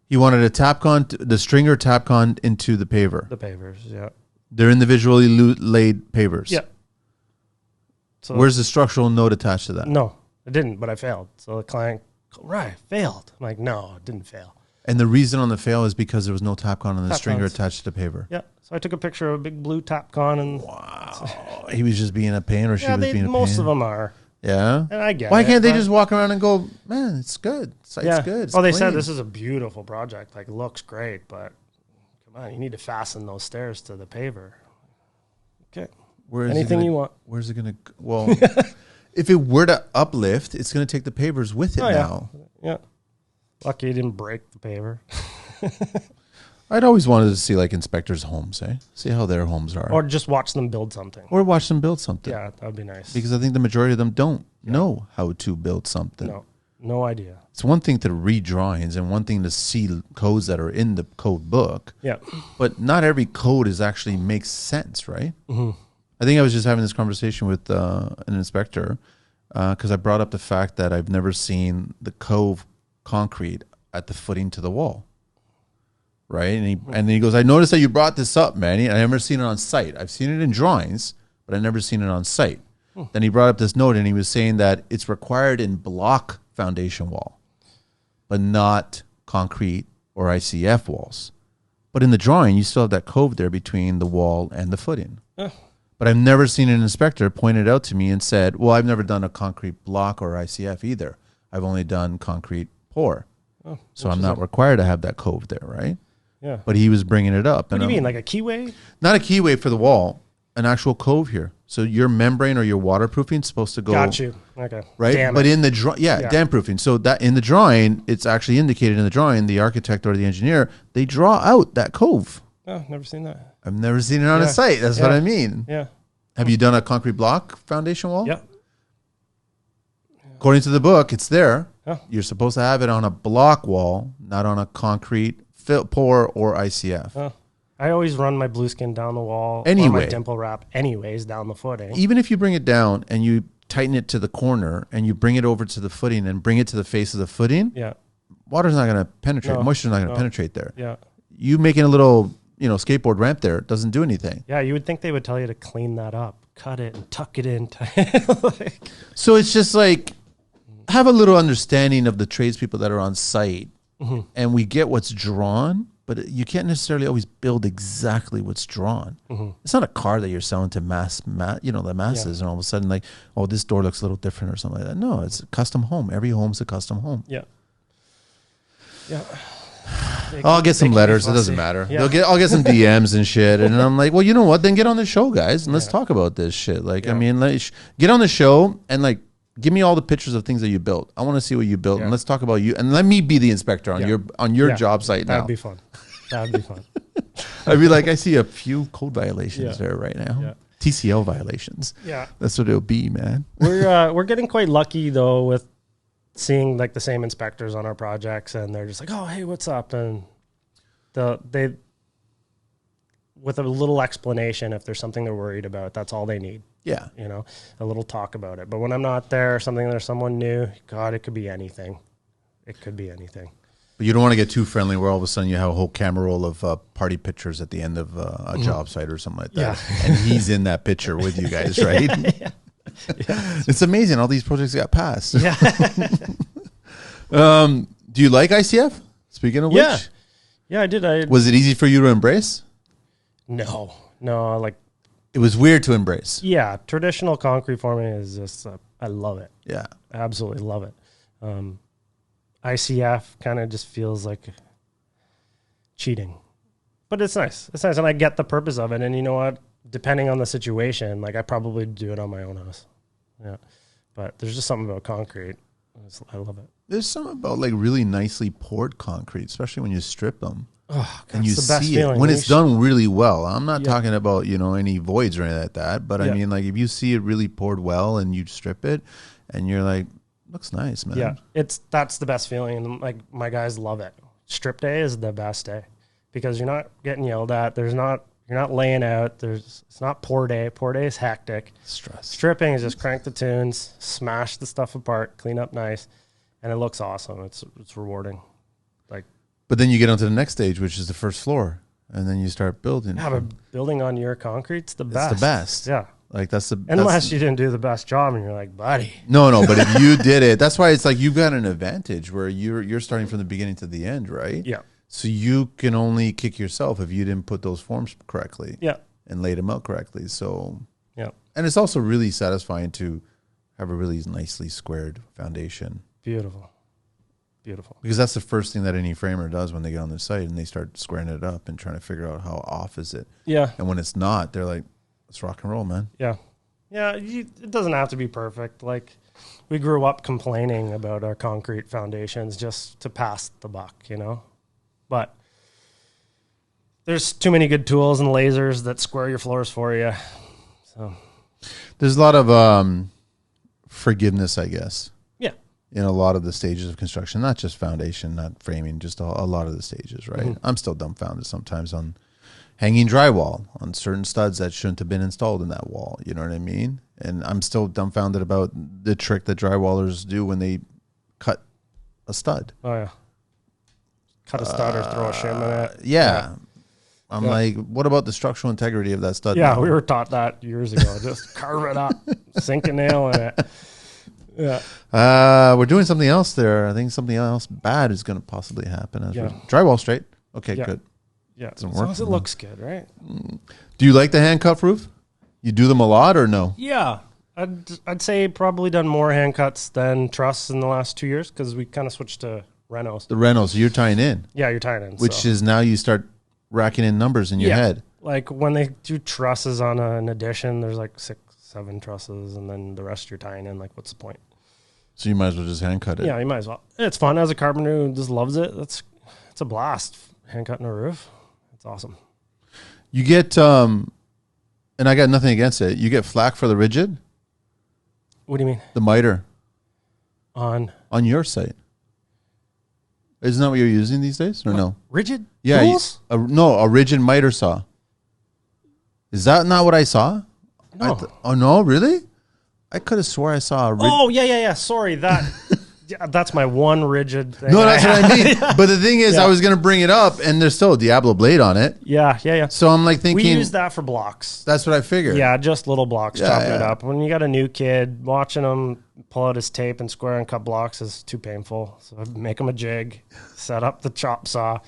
You wanted a Tapcon, the stringer Tapcon into the paver. The pavers, yeah. They're individually laid pavers. Yeah. So where's the structural note attached to that? No, it didn't, but I failed. So the client, right, failed. I'm like, no, it didn't fail. And the reason on the fail is because there was no Tapcon on the stringer attached to the paver. Yeah. So I took a picture of a big blue Tapcon and wow. He was just being a pain, or she was being a pain? Most of them are. Yeah. And I get Why can't they just walk around and go, man, it's good. Site's good. It's they clean. said this is a beautiful project. Like, looks great, but come on, you need to fasten those stairs to the paver. Okay. Anything you want. Where's it going to, well, if it were to uplift, it's going to take the pavers with it now. Yeah. Lucky you didn't break the paver. I'd always wanted to see like inspectors' homes, see how their homes are. Or just watch them build something. Or watch them build something. Yeah, that would be nice. Because I think the majority of them don't know how to build something. No idea. It's one thing to read drawings and one thing to see codes that are in the code book. Yeah. But not every code actually makes sense, right? Mm-hmm. I think I was just having this conversation with an inspector because I brought up the fact that I've never seen the cove concrete at the footing to the wall. Right. And then he goes, I noticed that you brought this up, man. I never seen it on site. I've seen it in drawings, but I've never seen it on site. Then he brought up this note and he was saying that it's required in block foundation wall, but not concrete or ICF walls. But in the drawing, you still have that cove there between the wall and the footing. But I've never seen an inspector point it out to me and said, well, I've never done a concrete block or ICF either. I've only done concrete pour. So I'm not required to have that cove there, right? Yeah. But he was bringing it up. What do you mean, like a keyway? Not a keyway for the wall, an actual cove here. So your membrane or your waterproofing is supposed to go. Got you. Okay. Right? But in the dam proofing. So that in the drawing, it's actually indicated in the drawing, the architect or the engineer, they draw out that cove. Oh, never seen that. I've never seen it on a site. That's what I mean. Yeah. Have you done a concrete block foundation wall? Yeah. According to the book, it's there. Yeah. You're supposed to have it on a block wall, not on a concrete pour or ICF. I always run my blue skin down the wall or my dimple wrap anyways down the footing. Even if you bring it down and you tighten it to the corner and you bring it over to the footing and bring it to the face of the footing, water's not going to penetrate. Moisture's not going to penetrate there. Yeah. You making a little, skateboard ramp there doesn't do anything. Yeah, you would think they would tell you to clean that up, cut it and tuck it in. So it's just like, have a little understanding of the tradespeople that are on site. Mm-hmm. And we get what's drawn, but you can't necessarily always build exactly what's drawn. Mm-hmm. It's not a car that you're selling to the masses, and all of a sudden like, oh, this door looks a little different or something like that. No, it's a custom home. Every home's a custom home. Yeah. Yeah. I'll get some can be letters. It fussy. doesn't matter. Yeah. I'll get some DMs and shit. And I'm like, well, you know what? Then get on the show, guys, and let's talk about this shit. Like, I mean, get on the show and like give me all the pictures of things that you built. I want to see what you built, and let's talk about you. And let me be the inspector on your job site now. That'd be fun. That'd be fun. I'd be like, I see a few code violations there right now. Yeah. TCL violations. Yeah. That's what it'll be, man. We're getting quite lucky though with seeing like the same inspectors on our projects, and they're just like, oh, hey, what's up? And they with a little explanation, if there's something they're worried about, that's all they need. Yeah. You know, a little talk about it. But when I'm not there or something, there's someone new, God, it could be anything. It could be anything. But you don't want to get too friendly where all of a sudden you have a whole camera roll of party pictures at the end of a job site or something like that. Yeah. And he's in that picture with you guys, right? Yeah. It's amazing. All these projects got passed. Yeah. Do you like ICF? Speaking of which. Yeah, I did. Was it easy for you to embrace? No, like. It was weird to embrace. Yeah, traditional concrete forming is just, I love it. Yeah. Absolutely love it. ICF kind of just feels like cheating, but it's nice. It's nice, and I get the purpose of it. And you know what? Depending on the situation, like I probably do it on my own house. Yeah, but there's just something about concrete. I love it. There's something about like really nicely poured concrete, especially when you strip them. Oh, God, and you the best see feeling. it when it's done really well. I'm not talking about, any voids or anything like that, but I mean, like if you see it really poured well and you strip it and you're like, looks nice, man. Yeah, that's the best feeling, and like my guys love it. Strip day is the best day because you're not getting yelled at. You're not laying out. It's not pour day. Pour day is hectic. Stress. Stripping is just crank the tunes, smash the stuff apart, clean up nice, and it looks awesome. It's rewarding. Like, but then you get onto the next stage, which is the first floor, and then you start building. Yeah, but building on your concrete's the best. It's the best. Yeah. Like unless you didn't do the best job and you're like, buddy. No, but if you did it, that's why it's like you've got an advantage where you're starting from the beginning to the end, right? Yeah. So you can only kick yourself if you didn't put those forms correctly. Yeah. And laid them out correctly. So yeah. And it's also really satisfying to have a really nicely squared foundation. Beautiful. Because that's the first thing that any framer does when they get on their site and they start squaring it up and trying to figure out how off is it. Yeah. And when it's not, they're like, let's rock and roll, man. Yeah. Yeah, it doesn't have to be perfect. Like, we grew up complaining about our concrete foundations just to pass the buck, But there's too many good tools and lasers that square your floors for you. So there's a lot of forgiveness, I guess. Yeah. In a lot of the stages of construction, not just foundation, not framing, just a lot of the stages, right? Mm-hmm. I'm still dumbfounded sometimes on hanging drywall on certain studs that shouldn't have been installed in that wall. You know what I mean? And I'm still dumbfounded about the trick that drywallers do when they cut a stud. Oh, yeah. Cut a stud or throw a shim in it. Yeah. I'm like, what about the structural integrity of that stud? Yeah, we were taught that years ago. Just carve it up, sink a nail in it. Yeah. We're doing something else there. I think something else bad is going to possibly happen. Drywall straight. Okay, good. Yeah, as long as it looks good, right? Do you like the hand cut roof? You do them a lot or no? Yeah, I'd say probably done more hand cuts than truss in the last 2 years because we kind of switched to renos. The renos, so you're tying in. Yeah, you're tying in. Which is now you start racking in numbers in your head. Like when they do trusses on an addition, there's like 6, 7 trusses, and then the rest you're tying in. Like, what's the point? So you might as well just hand cut it. Yeah, you might as well. It's fun as a carpenter who just loves it. It's a blast. Hand cutting a roof. It's awesome. You get, and I got nothing against it. You get flack for the rigid. What do you mean? The miter. On your site. Isn't that what you're using these days, or no? Rigid? Yeah. Tools? A rigid miter saw. Is that not what I saw? No. Oh no, really? I could have swore I saw a rigid. Oh yeah. Sorry, that's my one rigid thing. No, that's what I mean. But the thing is, I was going to bring it up, and there's still a Diablo blade on it. Yeah. So I'm like thinking, we use that for blocks. That's what I figured. Yeah, just little blocks, chopping it up. When you got a new kid, watching him pull out his tape and square and cut blocks is too painful. So I make him a jig, set up the chop saw,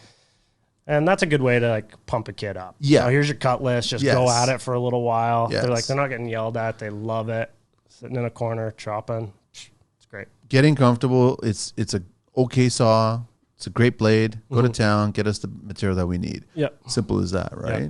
and that's a good way to like pump a kid up. Yeah. So here's your cut list. Just go at it for a little while. Yes. They're not getting yelled at. They love it. Sitting in a corner chopping. It's great. Getting comfortable. It's a okay saw. It's a great blade. Go to town, get us the material that we need. Yeah. Simple as that, right?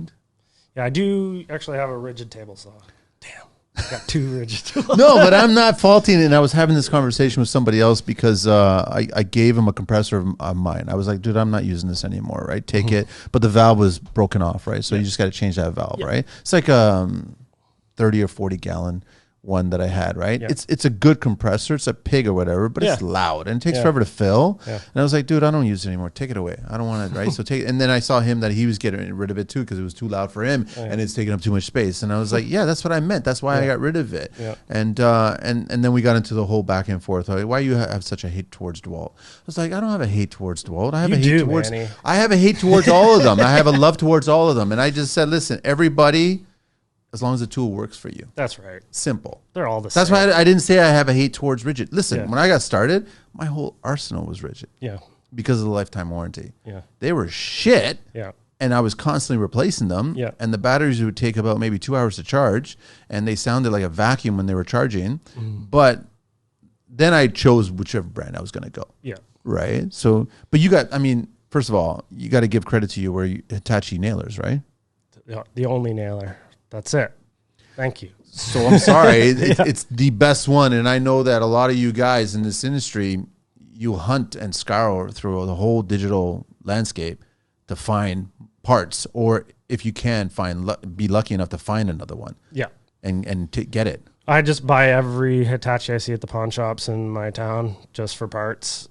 Yeah, I do actually have a rigid table saw. Damn. I got 2 rigid tools. No, but I'm not faulting it. And I was having this conversation with somebody else because I gave him a compressor of mine. I was like, dude, I'm not using this anymore, right? Take it. But the valve was broken off, right? So you just got to change that valve, right? It's like 30 or 40 gallon one that I had, right? Yeah. It's a good compressor. It's a pig or whatever, but it's loud and it takes forever to fill. Yeah. And I was like, dude, I don't use it anymore. Take it away. I don't want it, right? So take it. And then I saw him that he was getting rid of it too because it was too loud for him and it's taking up too much space. And I was like, yeah, that's what I meant. That's why I got rid of it. Yeah. And then we got into the whole back and forth. Like, why you have such a hate towards DeWalt? I was like, I don't have a hate towards DeWalt. I have I have a hate towards all of them. I have a love towards all of them. And I just said, listen, everybody, as long as the tool works for you. That's right. Simple. They're all the same. That's why I didn't say I have a hate towards rigid. Listen, when I got started, my whole arsenal was rigid. Yeah. Because of the lifetime warranty. Yeah. They were shit. Yeah. And I was constantly replacing them. Yeah. And the batteries would take about maybe 2 hours to charge. And they sounded like a vacuum when they were charging. But then I chose whichever brand I was going to go. Yeah. Right? So, but you got, I mean, first of all, you got to give credit to you where Hitachi nailers, right? The only nailer. That's it. Thank you. So I'm sorry. It's the best one. And I know that a lot of you guys in this industry, you hunt and scour through the whole digital landscape to find parts. Or if you can, be lucky enough to find another one. Yeah. And to get it. I just buy every Hitachi I see at the pawn shops in my town just for parts.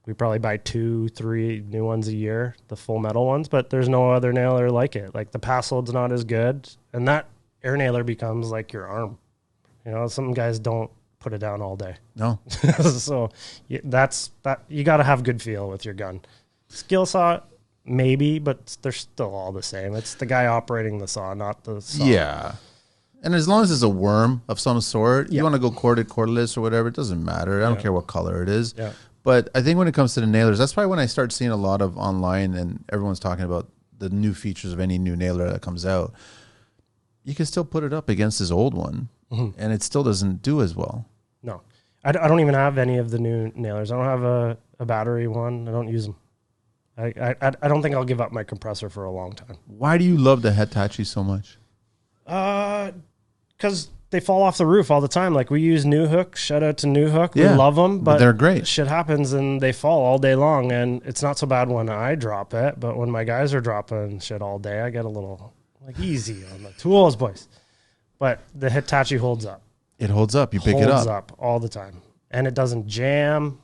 We probably buy 2-3 new ones a year, the full metal ones, but there's no other nailer like it. Like the Passload's not as good, and that air nailer becomes like your arm. You know, some guys don't put it down all day. No. So that's that. You got to have good feel with your gun. Skill saw, maybe, but they're still all the same. It's the guy operating the saw, not the saw. Yeah. And as long as it's a worm of some sort, you want to go corded, cordless, or whatever, it doesn't matter. I don't care what color it is. Yeah. But I think when it comes to the nailers, that's why when I start seeing a lot of online and everyone's talking about the new features of any new nailer that comes out, you can still put it up against this old one, and it still doesn't do as well. No. I don't even have any of the new nailers. I don't have a battery one. I don't use them. I don't think I'll give up my compressor for a long time. Why do you love the Hitachi so much? Because they fall off the roof all the time. Like we use New Hook. Shout out to New Hook. We love them, but they're great. Shit happens and they fall all day long. And it's not so bad when I drop it, but when my guys are dropping shit all day, I get a little like easy on the tools, boys. But the Hitachi holds up. It holds up. You pick it up. Holds up all the time, and it doesn't jam.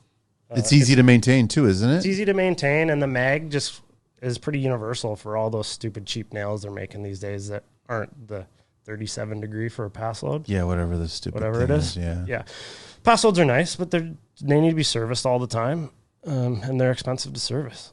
It's easy to maintain too, isn't it? It's easy to maintain, and the mag just is pretty universal for all those stupid cheap nails they're making these days that aren't the 37 degree for a pass load. Yeah, whatever the stupid thing it is. Yeah. Pass loads are nice, but they need to be serviced all the time, and they're expensive to service.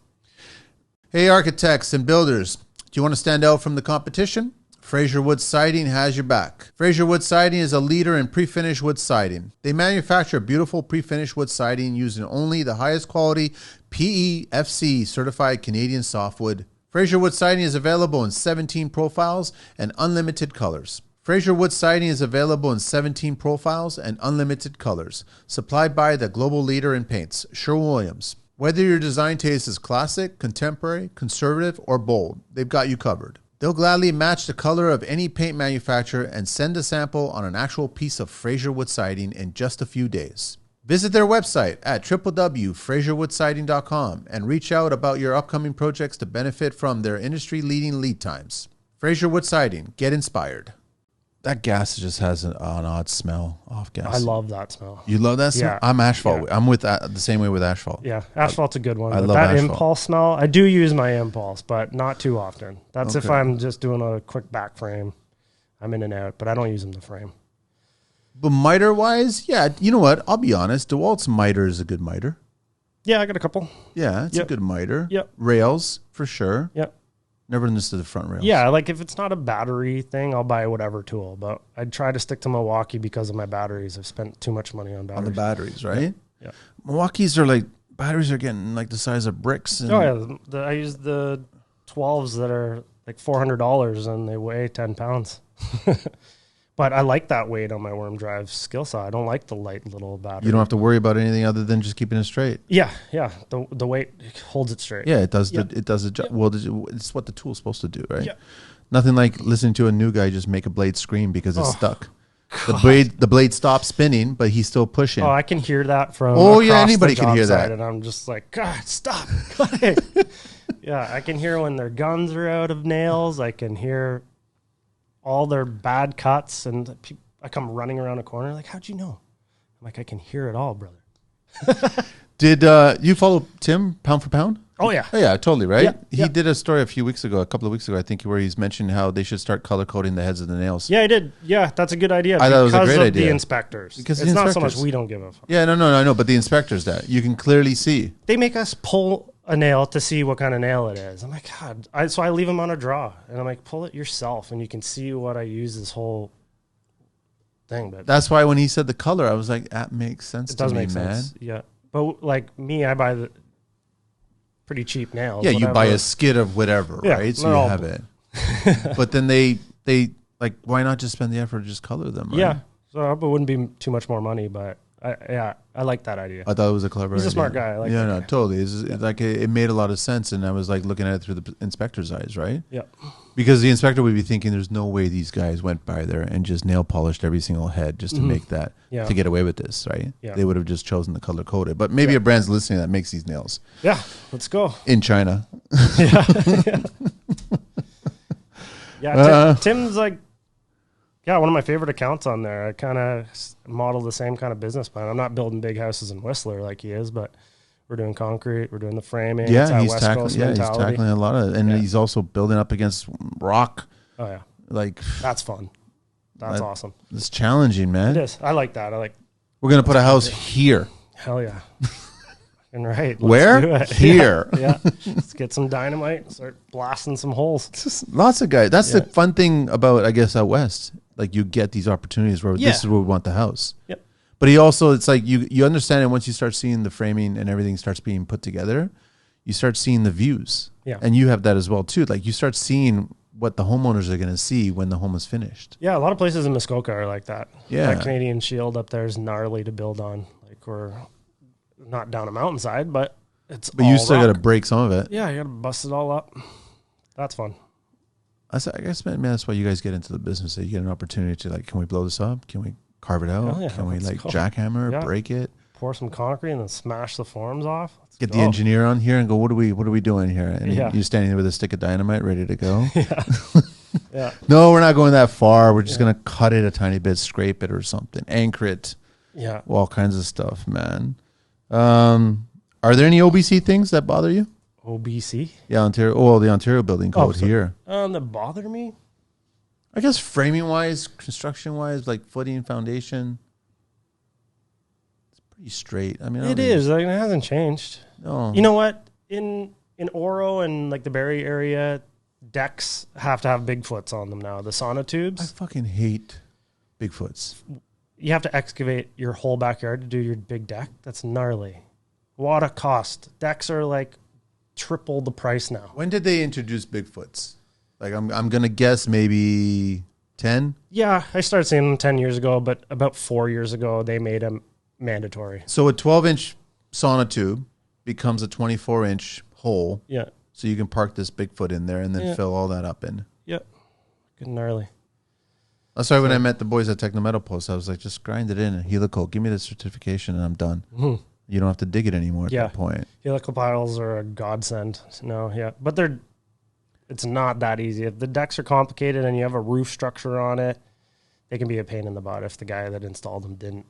Hey, architects and builders, do you want to stand out from the competition? Fraser Wood Siding has your back. Fraser Wood Siding is a leader in pre-finished wood siding. They manufacture beautiful pre-finished wood siding using only the highest quality PEFC certified Canadian softwood. Fraser Wood Siding is available in 17 profiles and unlimited colors. Fraser Wood Siding is available in 17 profiles and unlimited colors. Supplied by the global leader in paints, Sherwin-Williams. Whether your design taste is classic, contemporary, conservative, or bold, they've got you covered. They'll gladly match the color of any paint manufacturer and send a sample on an actual piece of Fraser Wood Siding in just a few days. Visit their website at www.fraserwoodsiding.com and reach out about your upcoming projects to benefit from their industry-leading lead times. Fraser Wood Siding. Get inspired. That gas just has an odd smell off gas. I love that smell. You love that smell? Yeah. I'm asphalt. Yeah. I'm with the same way with asphalt. Yeah, asphalt's a good one. I love that asphalt. Impulse smell. I do use my impulse, but not too often. That's if I'm just doing a quick back frame. I'm in and out, but I don't use them to frame. But miter-wise, yeah, you know what? I'll be honest. DeWalt's miter is a good miter. Yeah, I got a couple. Yeah, it's a good miter. Yep. Rails, for sure. Yep. Never understood the front rails. Yeah, like if it's not a battery thing, I'll buy whatever tool. But I'd try to stick to Milwaukee because of my batteries. I've spent too much money on batteries. On the batteries, right? Yeah. Milwaukee's are like, batteries are getting like the size of bricks. And I use the 12s that are like $400 and they weigh 10 pounds. Yeah. But I like that weight on my worm drive skill saw. I don't like the light little battery. You don't have to worry about anything other than just keeping it straight. Yeah. The weight holds it straight. Yeah, it does. Yep. It does the job. Yep. Well, it's what the tool's supposed to do, right? Yeah. Nothing like listening to a new guy just make a blade scream because it's stuck. The blade stops spinning, but he's still pushing. Oh, I can hear that from Anybody can hear that. and I'm just like, God, stop. Yeah, I can hear when their guns are out of nails. I can hear all their bad cuts, and I come running around a corner like, how'd you know? I'm like, I can hear it all, brother. Did you follow Tim Pound for Pound? Oh, yeah. Oh, yeah, totally, right? Yeah, He did a story a couple of weeks ago, I think, where he's mentioned how they should start color coding the heads of the nails. Yeah, I did. Yeah, that's a good idea. I thought it was a great idea. Because of the inspectors. Because it's the not so inspectors. much we don't give a fuck. Yeah, no, I know, but the inspectors that you can clearly see. They make us pull a nail to see what kind of nail it is. I'm like, God. So I leave them on a draw, and I'm like, pull it yourself, and you can see what I use this whole thing. But That's why when he said the color, I was like, that makes sense it to does me, make man. sense. Yeah. But like me, I buy the pretty cheap nails. Yeah, you buy whatever. a skid of whatever, Yeah, right? So they're you all- have it. But then they like, why not just spend the effort to just color them, right? Yeah. So it wouldn't be too much more money, but I like that idea. I thought it was a clever He's a idea. smart guy. I like yeah, that no, guy. totally. It made a lot of sense, and I was like looking at it through the inspector's eyes, right? Yeah. Because the inspector would be thinking, there's no way these guys went by there and just nail polished every single head just to make that, Yeah. to get away with this, right? Yeah. They would have just chosen the color coded. But maybe a brand's listening that makes these nails Yeah. Let's go. in China. Yeah. Tim's like, one of my favorite accounts on there. I kind of model the same kind of business plan. I'm not building big houses in Whistler like he is, but we're doing concrete. We're doing the framing. It's Yeah, that he's West tackling. Coast Yeah, he's mentality. tackling a lot of, and Yeah. he's also building up against rock. Oh yeah, Like, that's fun. That's awesome. it's challenging, man. It is. I like that. I like. We're gonna put a house here. Hell yeah. And right. Where? Let's do it. Here. Yeah. Let's get some dynamite and start blasting some holes. Just lots of guys. That's the fun thing about, I guess, out west. Like, you get these opportunities where this is where we want the house. Yep. But he also, it's like you understand it once you start seeing the framing and everything starts being put together. You start seeing the views. Yeah. And you have that as well too. Like, you start seeing what the homeowners are going to see when the home is finished. Yeah, a lot of places in Muskoka are like that. Yeah. That Canadian Shield up there is gnarly to build on. Like, we're not down a mountainside, but it's But you still got to break some of it. Yeah, you got to bust it all up. That's fun. I guess, man, that's why you guys get into the business. That you get an opportunity to, like, can we blow this up? Can we carve it out? Oh, yeah, Can we, let's like, go. jackhammer, Yeah. break it? Pour some concrete and then smash the forms off. Let's Get go. the engineer on here and go, what are we doing here? And you're standing there with a stick of dynamite ready to go. Yeah. No, we're not going that far. We're just going to cut it a tiny bit, scrape it or something, anchor it, Yeah. all kinds of stuff, man. Are there any OBC things that bother you? OBC? Yeah, Ontario. Oh, the Ontario building code so- here. That bother me? I guess framing wise, construction wise, like footing, foundation. It's pretty straight. I mean, I don't It think- is. Like, it hasn't changed. No. You know what? In Oro and like the Barrie area, decks have to have Bigfoots on them now. The sauna I tubes. fucking hate Bigfoots. You have to excavate your whole backyard to do your big deck. That's gnarly. What a cost. Decks are like triple the price now. When did they introduce Bigfoots? Like, I'm gonna guess maybe 10. Yeah, I started seeing them 10 years ago, but about 4 years ago, they made them mandatory. So a 12-inch sauna tube becomes a 24-inch hole, Yeah. so you can park this Bigfoot in there and then fill all that up in. Yeah. Good gnarly. That's why when I met the boys at Technometal Post, I was like, just grind it in, helical, give me the certification, and I'm done. Mm-hmm. You don't have to dig it anymore at Yeah. that point. Helical piles are a godsend. No, yeah. But it's not that easy. If the decks are complicated and you have a roof structure on it, they can be a pain in the butt if the guy that installed them didn't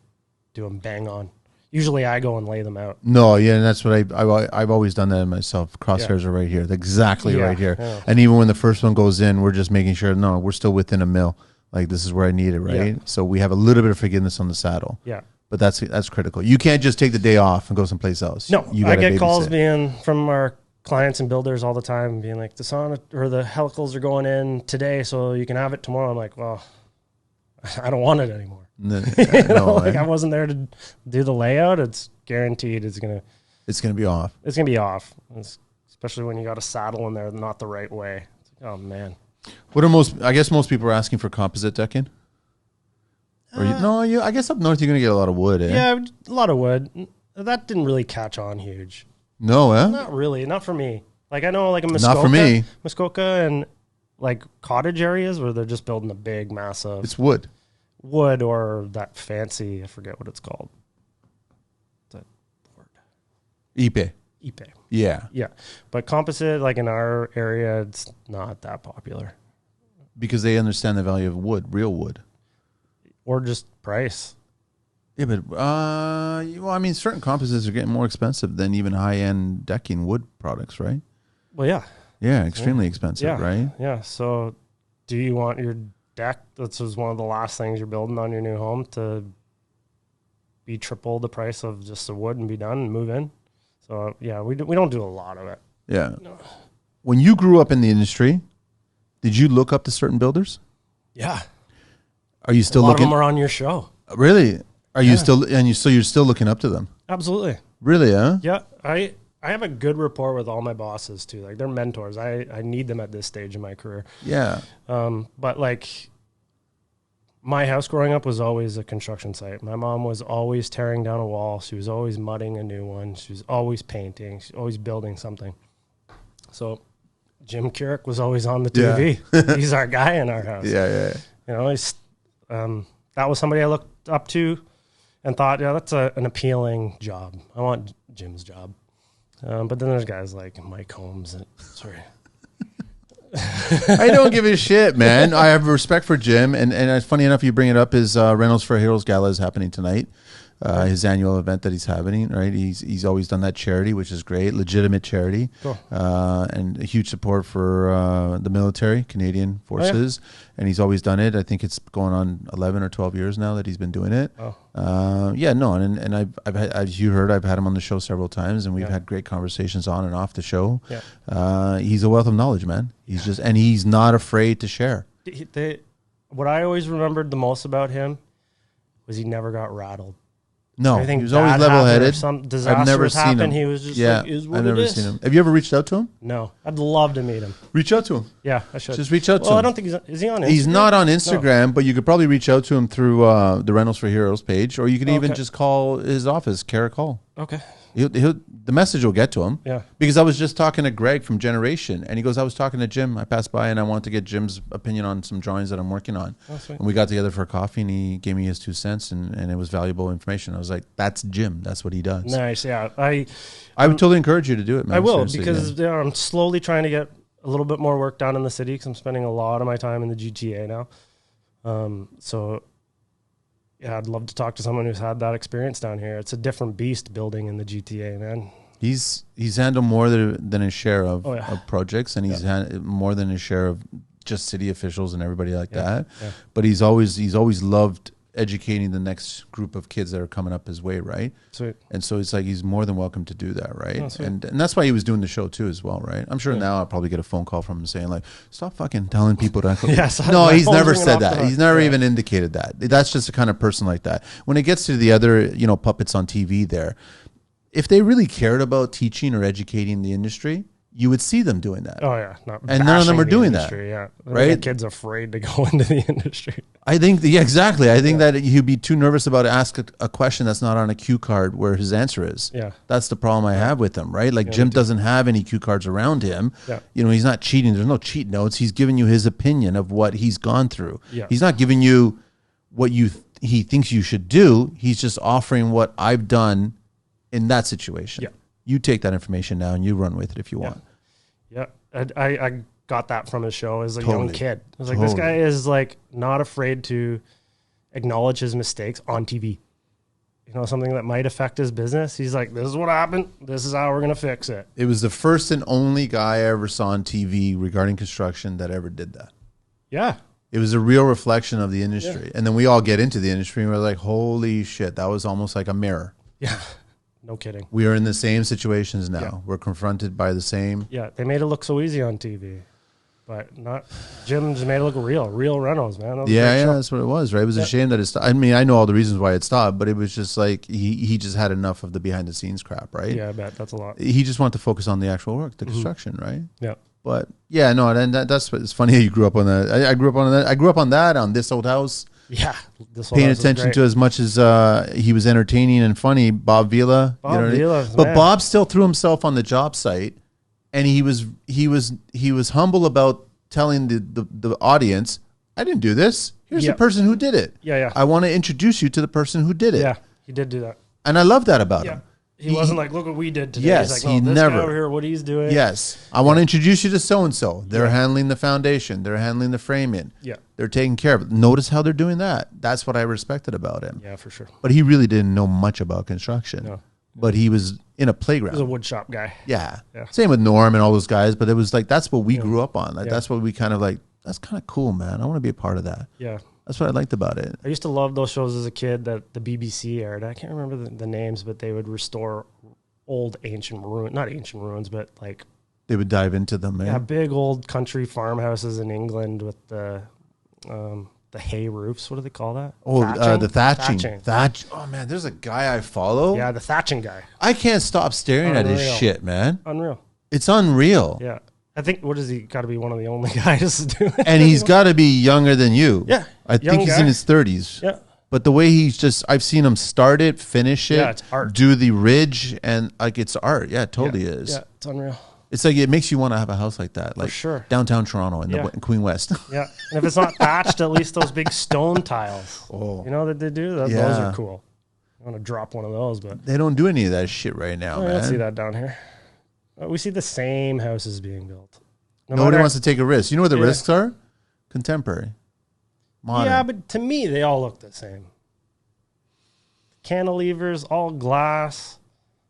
do them bang on. Usually I go and lay them out. No, yeah, and that's what I've always done that myself. Crosshairs are right here, exactly Yeah, right here. yeah. And even when the first one goes in, we're just making sure, no, we're still within a mil. Like, this is where I need it, right? Yeah. So we have a little bit of forgiveness on the saddle. Yeah. But that's critical. You can't just take the day off and go someplace else. No, You I gotta get calls babysit. from our clients and builders all the time being like, the sauna or the helicals are going in today, so you can have it tomorrow. I'm like, well, I don't want it anymore. No, Like, I wasn't there to do the layout. It's guaranteed it's gonna be off. be off. Especially when you got a saddle in there not the right way. It's like, oh man. I guess most people are asking for composite decking. Or I guess up north you're gonna get a lot of wood. Yeah, a lot of wood. That didn't really catch on huge. No, Not really. Not for me. Like I know, like a Muskoka, not for me. Muskoka and like cottage areas where they're just building a big, massive. It's wood. Wood or that fancy. I forget what it's called. That word. Ipe. Ipe. Yeah. Yeah, but composite, like in our area, it's not that popular. Because they understand the value of wood, real wood. Or just price. Yeah, but well, I mean, certain composites are getting more expensive than even high-end decking wood products, right? Well, yeah. Yeah, extremely expensive, right? Yeah. So, do you want your deck, that's one of the last things you're building on your new home, to be triple the price of just the wood and be done and move in? So, yeah, we don't do a lot of it. Yeah. No. When you grew up in the industry, did you look up to certain builders? Yeah. Are you still looking? A lot looking? of them are on your show. Really? Are you still, so you're still looking up to them? Absolutely. Really, huh? Yeah. I have a good rapport with all my bosses too. Like they're mentors. I need them at this stage in my career. Yeah. But like my house growing up was always a construction site. My mom was always tearing down a wall. She was always mudding a new one. She was always painting. She's always building something. So Jim Carrick was always on the TV. Yeah. He's our guy in our house. Yeah. You know, that was somebody I looked up to and thought, yeah, that's an appealing job. I want Jim's job. But then there's guys like Mike Holmes. Sorry. I don't give a shit, man. I have respect for Jim. And it's funny enough, you bring it up, his Reynolds for Heroes Gala is happening tonight. His annual event that he's having, right? He's always done that charity, which is great, legitimate charity, cool. And a huge support for the military, Canadian forces, and he's always done it. I think it's going on 11 or 12 years now that he's been doing it. And I've had, as you heard, I've had him on the show several times, and we've had great conversations on and off the show. Yeah. He's a wealth of knowledge, man. He's not afraid to share. What I always remembered the most about him was he never got rattled. No, he was always level-headed. Some disaster I've never seen him. He was just like, is what I've never seen him. Have you ever reached out to him? No. I'd love to meet him. Reach out to him. Yeah, I should. Just reach out to him. Well, I don't think is he on Instagram? He's not on Instagram, but you could probably reach out to him through the Reynolds for Heroes page, or you could even just call his office, Carrick Hall. Okay. The message will get to him. Yeah. Because I was just talking to Greg from Generation, and he goes, I was talking to Jim. I passed by, and I wanted to get Jim's opinion on some drawings that I'm working on. Oh, sweet. And we got together for a coffee, and he gave me his 2 cents, and it was valuable information. I was like, that's Jim. That's what he does. Nice, yeah. I would totally encourage you to do it, man. I will, because I'm slowly trying to get a little bit more work done in the city, because I'm spending a lot of my time in the GTA now. So... yeah, I'd love to talk to someone who's had that experience down here. It's a different beast building in the GTA, man. He's handled more than his share of projects, and he's had more than his share of just city officials and everybody like that. Yeah. But he's always loved educating the next group of kids that are coming up his way, right? Sweet. And so it's like he's more than welcome to do that, right? Oh, and that's why he was doing the show too as well, right? I'm sure now I'll probably get a phone call from him saying like, stop fucking telling people that. No, he's never said that. He's never even indicated that. That's just a kind of person like that. When it gets to the other, puppets on TV there, if they really cared about teaching or educating the industry, you would see them doing that. Oh yeah, and none of them are doing industry, that. Yeah, right? The kid's afraid to go into the industry. I think, exactly. I think that he'd be too nervous about to ask a question that's not on a cue card where his answer is. Yeah, that's the problem I have with him, right? Like Jim doesn't have any cue cards around him. Yeah, he's not cheating. There's no cheat notes. He's giving you his opinion of what he's gone through. Yeah, he's not giving you what he thinks you should do. He's just offering what I've done in that situation. Yeah, you take that information now and you run with it if you want. Yeah, I got that from his show as a young kid. I was like, this guy is like not afraid to acknowledge his mistakes on TV. Something that might affect his business. He's like, this is what happened. This is how we're going to fix it. It was the first and only guy I ever saw on TV regarding construction that ever did that. Yeah. It was a real reflection of the industry. Yeah. And then we all get into the industry and we're like, holy shit, that was almost like a mirror. Yeah. No kidding. We are in the same situations now. Yeah. We're confronted by the same. Yeah, they made it look so easy on TV, but not. Jim just made it look real Reynolds, man. That's what it was, right? It was a shame that it stopped. I mean, I know all the reasons why it stopped, but it was just like he just had enough of the behind the scenes crap, right? Yeah, I bet that's a lot. He just wanted to focus on the actual work, the construction, right? Yeah. But yeah, no, and that's it's funny how you grew up on that. I grew up on that. I grew up on that on This Old House. Yeah. This Paying attention to as much as he was entertaining and funny. Bob Vila. But Bob still threw himself on the job site, and he was humble about telling the audience, I didn't do this. Here's the person who did it. Yeah. I want to introduce you to the person who did it. Yeah, he did do that. And I love that about him. He wasn't like, look what we did today. Yes, he's like, he this never. guy over here, what he's doing. Yes, I want to introduce you to so-and-so. They're handling the foundation. They're handling the framing. Yeah. They're taking care of it. Notice how they're doing that. That's what I respected about him. Yeah, for sure. But he really didn't know much about construction. No. But he was in a playground. He was a wood shop guy. Yeah. Same with Norm and all those guys. But it was like, that's what we Yeah. grew up on. Like, that's what we kind of like, that's kind of cool, man. I want to be a part of that. Yeah. That's what I liked about it. I used to love those shows as a kid that the BBC aired. I can't remember the names, but they would restore old ancient ruins, not ancient ruins, but like They would dive into them, man. yeah, big old country farmhouses in England with the hay roofs. What do they call that? Oh, the thatching. Thatching. Oh, man, there's a guy I follow. Yeah, the thatching guy. I can't stop staring at his shit, man. Unreal. It's unreal. Yeah. I think, what is he? Got to be one of the only guys doing it. And he's got to be younger than you. Yeah. I think he's in his 30s. Yeah. But the way he's just, I've seen him start it, finish it, it's art. do the ridge, and like it's art. Yeah, it totally is. Yeah, it's unreal. It's like, it makes you want to have a house like that. Like sure. downtown Toronto in Queen West. Yeah. And if it's not thatched, at least those big stone tiles. Oh. You know that they do? Those are cool. I want to drop one of those, but they don't do any of that shit right now, man. I don't see that down here. We see the same houses being built. Nobody wants to take a risk. You know what the risks are? Contemporary. Modern. Yeah, but to me, they all look the same. Cantilevers, all glass.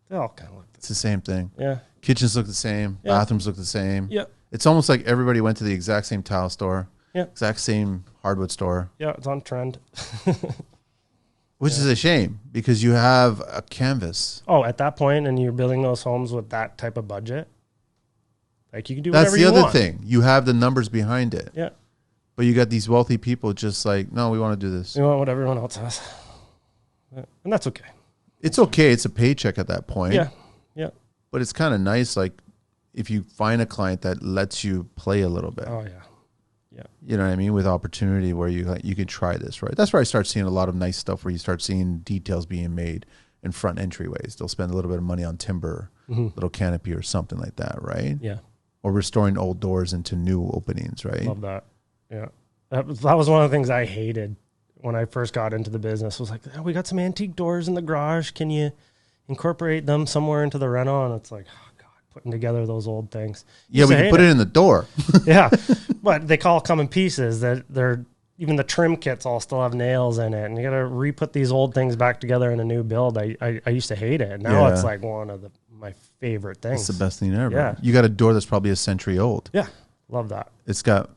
They all kind of look the same. It's the same thing. Yeah. Kitchens look the same. Yeah. Bathrooms look the same. Yeah. It's almost like everybody went to the exact same tile store. Yeah. Exact same hardwood store. Yeah, it's on trend. Which is a shame because you have a canvas. Oh, at that point, and you're building those homes with that type of budget, like you can do whatever you want. That's the other thing. You have the numbers behind it. Yeah. But you got these wealthy people just like, no, we want to do this. You want what everyone else has. And that's okay. It's okay. It's a paycheck at that point. Yeah. Yeah. But it's kind of nice, like, if you find a client that lets you play a little bit. Oh, yeah. Yeah. You know what I mean? With opportunity where you can try this, right? That's where I start seeing a lot of nice stuff where you start seeing details being made in front entryways. They'll spend a little bit of money on timber, little canopy or something like that, right? Yeah. Or restoring old doors into new openings, right? Love that. Yeah. That was one of the things I hated when I first got into the business. Was like, oh, we got some antique doors in the garage. Can you incorporate them somewhere into the reno? And it's like, oh, God, putting together those old things. Yeah, we can put it in the door. Yeah. But they all come in pieces. That they're even the trim kits all still have nails in it. And you got to re-put these old things back together in a new build. I used to hate it. Now it's like one of my favorite things. It's the best thing ever. Yeah. You got a door that's probably a century old. Yeah. Love that. It's got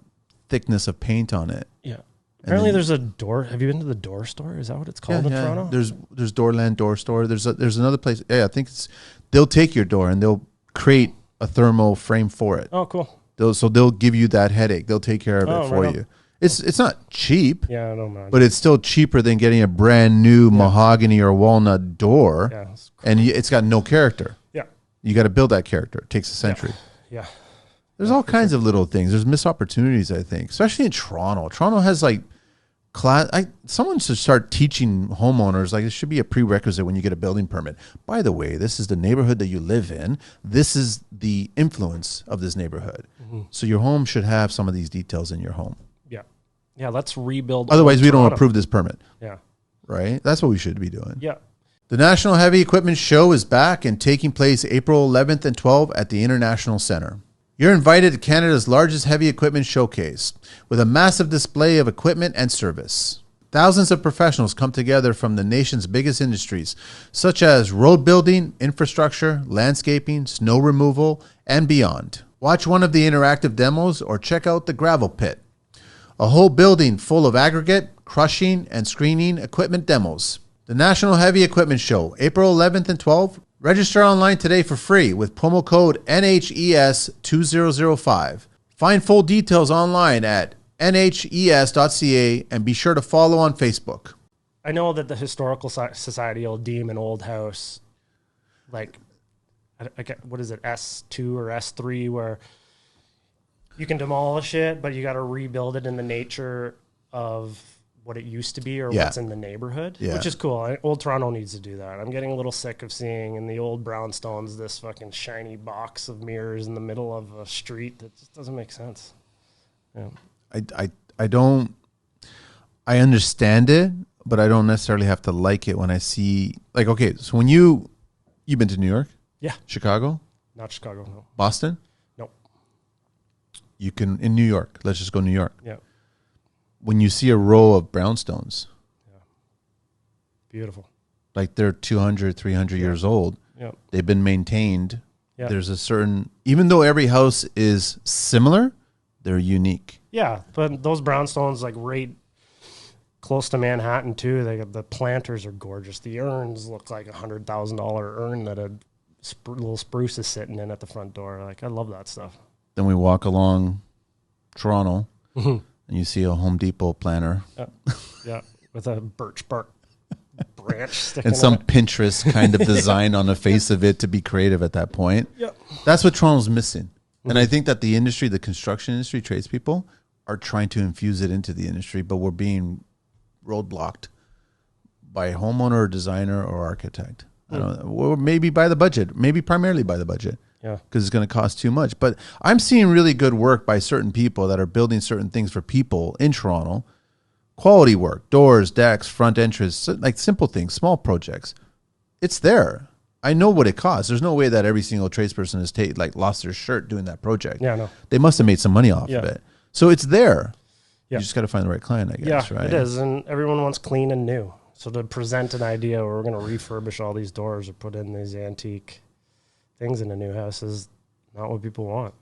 thickness of paint on it. Yeah. Apparently there's a door. Have you been to the door store? Is that what it's called in Toronto? There's Doorland Door Store. There's another place. Yeah, I think they'll take your door and they'll create a thermal frame for it. Oh, cool. They'll give you that headache. They'll take care of it for you. It's not cheap. Yeah, I don't mind. But it's still cheaper than getting a brand new mahogany or walnut door. Yeah, and it's got no character. Yeah. You got to build that character. It takes a century. Yeah. There's all kinds of little things. There's missed opportunities, I think, especially in Toronto. Toronto has like someone should start teaching homeowners, like it should be a prerequisite when you get a building permit. By the way, this is the neighborhood that you live in. This is the influence of this neighborhood. So your home should have some of these details in your home. Yeah. Yeah, let's rebuild. Otherwise, we don't approve this permit. Yeah. Right? That's what we should be doing. Yeah. The National Heavy Equipment Show is back and taking place April 11th and 12th at the International Centre. You're invited to Canada's largest heavy equipment showcase with a massive display of equipment and service. Thousands of professionals come together from the nation's biggest industries, such as road building, infrastructure, landscaping, snow removal, and beyond. Watch one of the interactive demos or check out the gravel pit, a whole building full of aggregate, crushing, and screening equipment demos. The National Heavy Equipment Show, April 11th and 12th. Register online today for free with promo code NHES2005. Find full details online at nhes.ca and be sure to follow on Facebook. I know that the Historical Society will deem an old house like, what is it, S2 or S3, where you can demolish it, but you got to rebuild it in the nature of what it used to be or Yeah. what's in the neighborhood, Yeah. which is cool. Old Toronto needs to do that. I'm getting a little sick of seeing in the old brownstones this fucking shiny box of mirrors in the middle of a street that just doesn't make sense. Yeah. I don't. I understand it, but I don't necessarily have to like it when I see like okay. So when you've been to New York, Yeah. Chicago, Not Chicago, no. Boston, Nope. you can in New York. Let's just go New York. Yeah. When you see a row of brownstones, Beautiful. like they're 200, 300 years old, Yeah. they've been maintained. Yeah. There's a certain, even though every house is similar, they're unique. Yeah, but those brownstones, like right close to Manhattan too, the planters are gorgeous. The urns look like $100,000 urn that a little spruce is sitting in at the front door. Like, I love that stuff. Then we walk along Toronto Mhm. and you see a Home Depot planter Yeah, with a birch bark branch sticking and some in it. Pinterest kind of design on the face of it to be creative at that point. Yep. That's what Toronto's missing. And I think that the industry, the construction industry, tradespeople are trying to infuse it into the industry, but we're being roadblocked by a homeowner or designer or architect. I don't know, or maybe by the budget, maybe primarily by the budget. Yeah. Because it's going to cost too much. But I'm seeing really good work by certain people that are building certain things for people in Toronto. Quality work, doors, decks, front entrance, like simple things, small projects. It's there. I know what it costs. There's no way that every single tradesperson has lost their shirt doing that project. Yeah, no. They must have made some money off of it. So it's there. Yeah. You just got to find the right client, I guess, Yeah, right? it is. And everyone wants clean and new. So to present an idea where we're going to refurbish all these doors or put in these antique things in a new house is not what people want.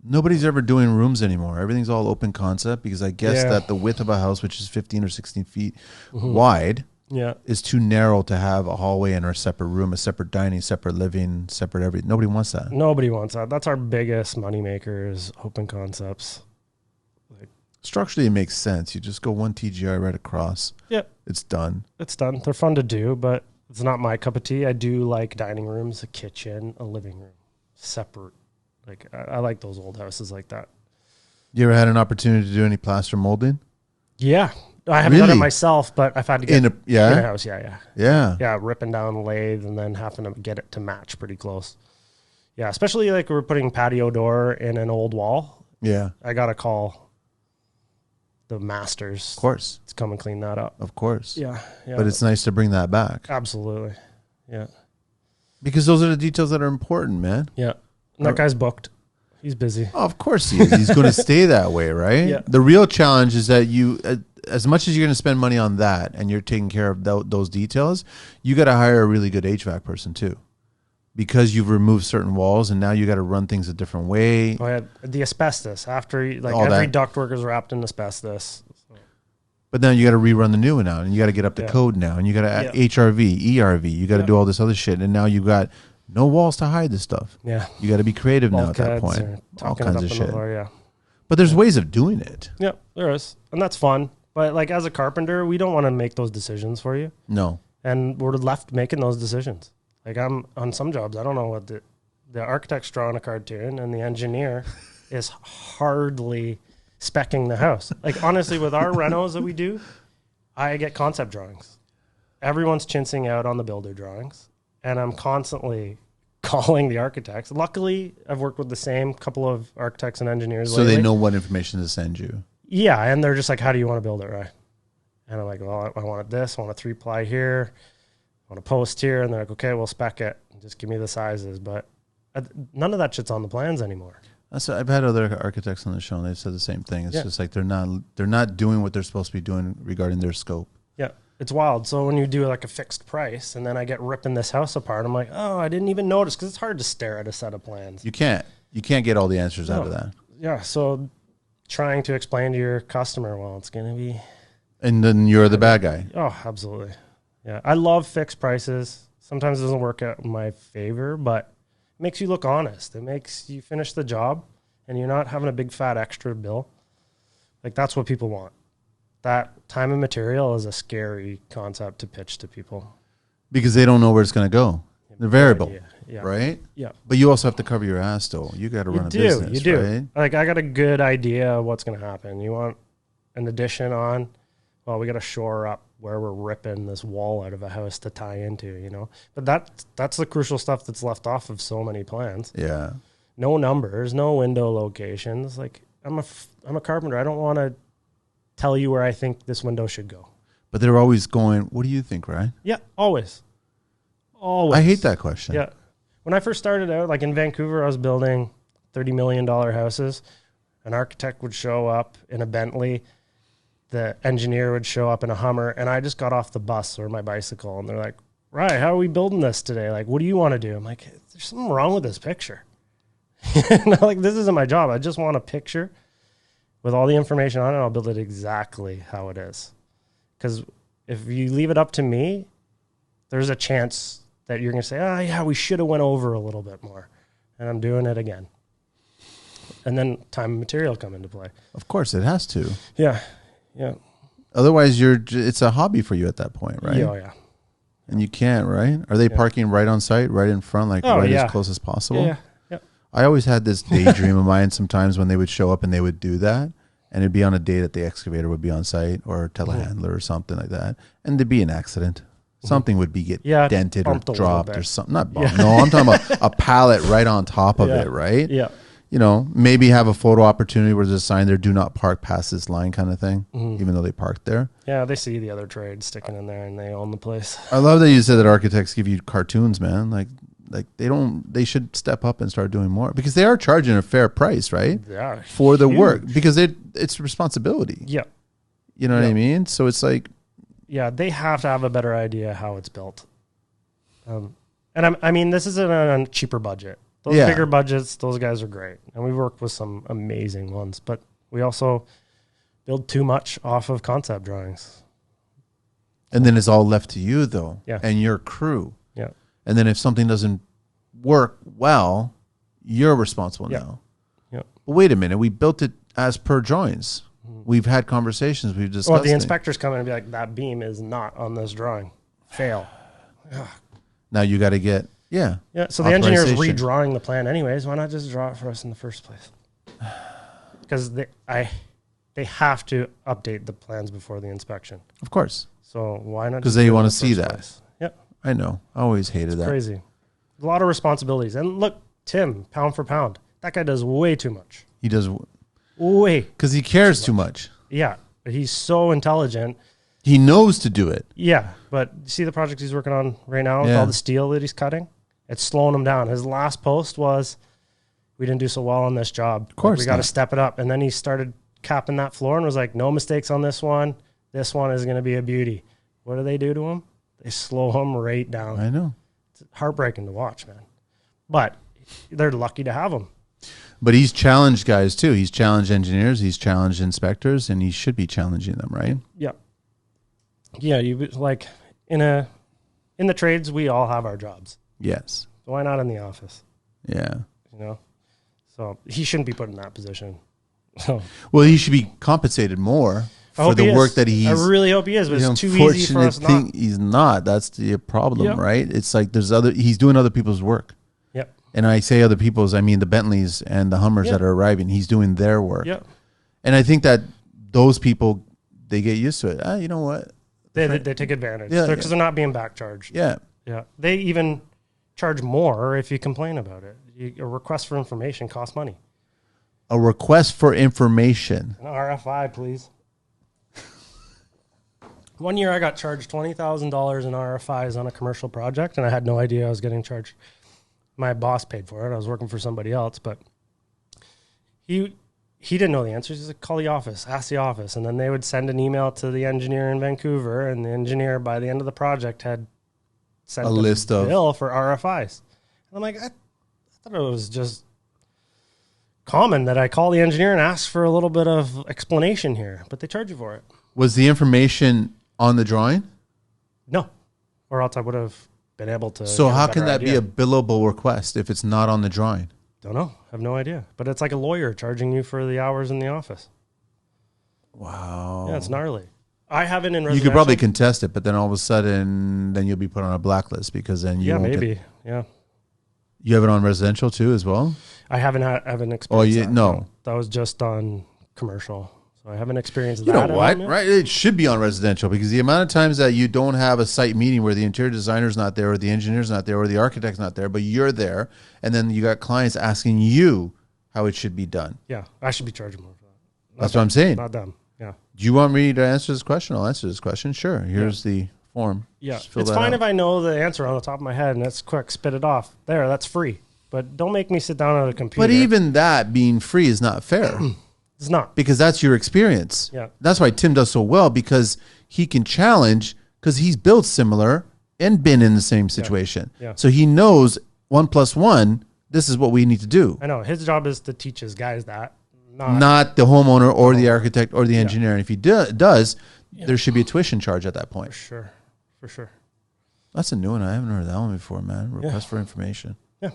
Nobody's ever doing rooms anymore. Everything's all open concept because I guess Yeah. that the width of a house, which is 15 or 16 feet Mm-hmm. wide, Yeah. is too narrow to have a hallway and a separate room, a separate dining, separate living, separate everything. Nobody wants that. Nobody wants that. That's our biggest moneymaker is open concepts. Structurally, it makes sense. You just go one TGI right across. Yep. It's done. It's done. They're fun to do, but it's not my cup of tea. I do like dining rooms, a kitchen, a living room, separate. Like I like those old houses like that. You ever had an opportunity to do any plaster molding? Yeah. I haven't done it Really? myself, but I've had to get In a a house. Yeah. yeah. Ripping down the lathe and then having to get it to match pretty close. Yeah, especially like we're putting patio door in an old wall. Yeah. I got to call the masters Of course. to come and clean that up. Of course. Yeah. But it's nice to bring that back absolutely. Yeah. because those are the details that are important, man. Yeah. And that guy's booked. He's busy. Oh, of course he is. He's going to stay that way, right? Yeah. The real challenge is that you, as much as you're going to spend money on that and you're taking care of those details, you got to hire a really good HVAC person too, because you've removed certain walls and now you got to run things a different way. Oh, yeah. The asbestos after All every that. ductwork is wrapped in asbestos. But then you got to rerun the new one now, and you got to get up to Yeah. code now, and you got to add Yeah. HRV, ERV. You got to Yeah. do all this other shit, and now you got no walls to hide this stuff. Yeah. You got to be creative now at that Bulkheads point. or All tucking it kinds up of in the shit. floor, yeah. But there's ways of doing it. Yeah, there is. And that's fun. But like as a carpenter, we don't want to make those decisions for you. No. And we're left making those decisions. Like I'm on some jobs, I don't know what the architect's drawing a cartoon and the engineer is hardly speccing the house. Like honestly, with our renos that we do, I get concept drawings. Everyone's chinsing out on the builder drawings, and I'm constantly calling the architects. Luckily, I've worked with the same couple of architects and engineers So lately. they know what information to send you. Yeah, and they're just like, how do you want to build it, right? And I'm like, well, I want it this. I want a 3-ply here. I want a post here. And they're like, okay, we'll spec it. Just give me the sizes. But none of that shit's on the plans anymore. I've had other architects on the show, and they've said the same thing. It's Yeah. just like they're not doing what they're supposed to be doing regarding their scope. Yeah, it's wild. So when you do like a fixed price, and then I get ripping this house apart, I'm like, oh, I didn't even notice, because it's hard to stare at a set of plans. You can't get all the answers out of No. that. Yeah, so trying to explain to your customer, well, it's going to be... And then you're the bad guy. Oh, absolutely. Yeah, I love fixed prices. Sometimes it doesn't work out in my favor, but it makes you look honest. It makes you finish the job, and you're not having a big fat extra bill. Like, that's what people want. That time and material is a scary concept to pitch to people. Because they don't know where it's going to go. They're variable, Yeah. right? Yeah. But you also have to cover your ass, though. You got to run a business, You do. right? Like, I got a good idea of what's going to happen. You want an addition on, well, we got to shore up where we're ripping this wall out of a house to tie into, you know. But that's the crucial stuff that's left off of so many plans. Yeah. No numbers, no window locations. Like I'm a carpenter. I don't want to tell you where I think this window should go. But they're always going, what do you think, Ryan? Yeah, always. Always. I hate that question. Yeah. When I first started out, like in Vancouver, I was building $30 million houses. An architect would show up in a Bentley. The engineer would show up in a Hummer. And I just got off the bus or my bicycle. And they're like, right, how are we building this today? Like, what do you want to do? I'm like, there's something wrong with this picture. And I'm like, this isn't my job. I just want a picture with all the information on it. I'll build it exactly how it is. Because if you leave it up to me, there's a chance that you're going to say, oh, yeah, we should have went over a little bit more. And I'm doing it again. And then time and material come into play. Of course, it has to. Yeah, yeah. Otherwise, it's a hobby for you at that point, right? Yeah, yeah. And you can't, right? Are they parking right on site, right in front, like as close as possible? Yeah, yeah. I always had this daydream of mine sometimes when they would show up and they would do that. And it'd be on a day that the excavator would be on site or telehandler or something like that. And there'd be an accident. Something would get dented or dropped or something. Not bumped. No, I'm talking about a pallet right on top of it, right? Yeah. You know, maybe have a photo opportunity where there's a sign there, do not park past this line kind of thing, even though they parked there. Yeah, they see the other trade sticking in there and they own the place. I love that you said that architects give you cartoons, man. Like they should step up and start doing more because they are charging a fair price, right? Yeah. For the work because it's responsibility. Yeah. You know what I mean? So it's like, yeah, they have to have a better idea how it's built. And I mean, this isn't on a cheaper budget. Those bigger budgets, those guys are great. And we've worked with some amazing ones, but we also build too much off of concept drawings. And then it's all left to you though. Yeah. And your crew. Yeah. And then if something doesn't work well, you're responsible now. Yeah. But wait a minute, we built it as per drawings. We've had conversations. We've discussed. Well, the inspectors come in and be like, "That beam is not on this drawing. Fail." Now you got to get yeah. So the engineer is redrawing the plan anyways. Why not just draw it for us in the first place? Because they have to update the plans before the inspection. Of course. So why not? Because they want to see that. Place? Yep. I know. I always hated that. Crazy. A lot of responsibilities. And look, Tim, pound for pound, that guy does way too much. He does. Way. Because he cares too much. Yeah. He's so intelligent. He knows to do it. Yeah. But see the project he's working on right now with all the steel that he's cutting? It's slowing him down. His last post was, we didn't do so well on this job. Of course. We got to step it up. And then he started capping that floor and was like, no mistakes on this one. This one is going to be a beauty. What do they do to him? They slow him right down. I know. It's heartbreaking to watch, man. But they're lucky to have him. But he's challenged guys too. He's challenged engineers. He's challenged inspectors, and he should be challenging them, right? Yeah. Yeah. You like in the trades, we all have our jobs. Yes. So why not in the office? Yeah. You know. So he shouldn't be put in that position. Well, he should be compensated more for the work that he's. I really hope he is, but it's too easy for us not. He's not. That's the problem, right? It's like he's doing other people's work. Yep. And I say other people's, I mean the Bentleys and the Hummers that are arriving. He's doing their work. Yep. And I think that those people, they get used to it. You know what? They take advantage. Yeah, because they're not being back charged. Yeah. Yeah. They even charge more if you complain about it. A request for information costs money. A request for information. An RFI, please. One year I got charged $20,000 in RFIs on a commercial project, and I had no idea I was getting charged. My boss paid for it. I was working for somebody else, but he didn't know the answers. He's like, call the office, ask the office. And then they would send an email to the engineer in Vancouver, and the engineer, by the end of the project, had sent a list of bill for RFIs. And I'm like, I thought it was just common that I call the engineer and ask for a little bit of explanation here, but they charge you for it. Was the information on the drawing? No, or else I would have been able to. So how can that be a billable request if it's not on the drawing? Don't know. I have no idea. But it's like a lawyer charging you for the hours in the office. Wow. Yeah, it's gnarly. I have it in residential. You could probably contest it, but then all of a sudden, then you'll be put on a blacklist because then you won't maybe. Yeah. You have it on residential too as well? I haven't experienced that. No. That was just on commercial. So I haven't experienced You that. know what? Right? It should be on residential because the amount of times that you don't have a site meeting where the interior designer's not there or the engineer's not there or the architect's not there, but you're there, and then you got clients asking you how it should be done. Yeah, I should be charging more for that. That's what I'm saying. Not them. Yeah. Do you want me to answer this question? I'll answer this question. Sure. Here's the form. Yeah. It's fine if I know the answer on the top of my head and it's quick, spit it off. There, that's free. But don't make me sit down at a computer. But even that being free is not fair. It's not. Because that's your experience. Yeah. That's why Tim does so well, because he can challenge, because he's built similar and been in the same situation. Yeah. So he knows 1 + 1, this is what we need to do. I know. His job is to teach his guys that. Not the homeowner or the architect or the engineer. And if he does, there should be a tuition charge at that point. For sure. That's a new one. I haven't heard that one before, man. Request for information. Yeah.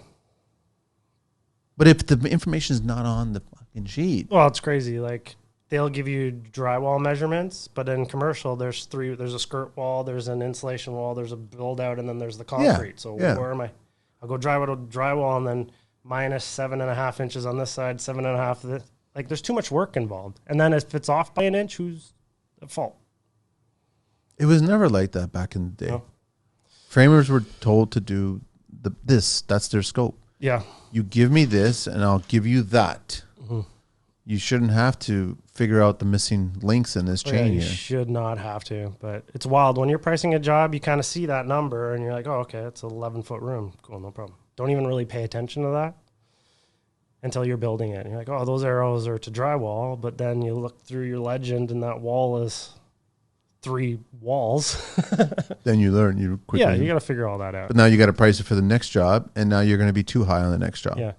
But if the information is not on the fucking sheet. Well, it's crazy. Like, they'll give you drywall measurements, but in commercial, there's a skirt wall, there's an insulation wall, there's a build out, and then there's the concrete. So where am I? I'll go drywall and then minus 7.5 inches on this side, 7.5 this. Like, there's too much work involved. And then if it's off by an inch, who's at fault? It was never like that back in the day. No. Framers were told to do this. That's their scope. Yeah. You give me this, and I'll give you that. Mm-hmm. You shouldn't have to figure out the missing links in this chain You here. should not have to, but it's wild. When you're pricing a job, you kind of see that number, and you're like, oh, okay, it's an 11-foot room. Cool, no problem. Don't even really pay attention to that until you're building it. And you're like, oh, those arrows are to drywall, but then you look through your legend, and that wall is 3 walls. Then you learn. You quickly. Yeah, you got to figure all that out. But now you got to price it for the next job, and now you're going to be too high on the next job. Yeah.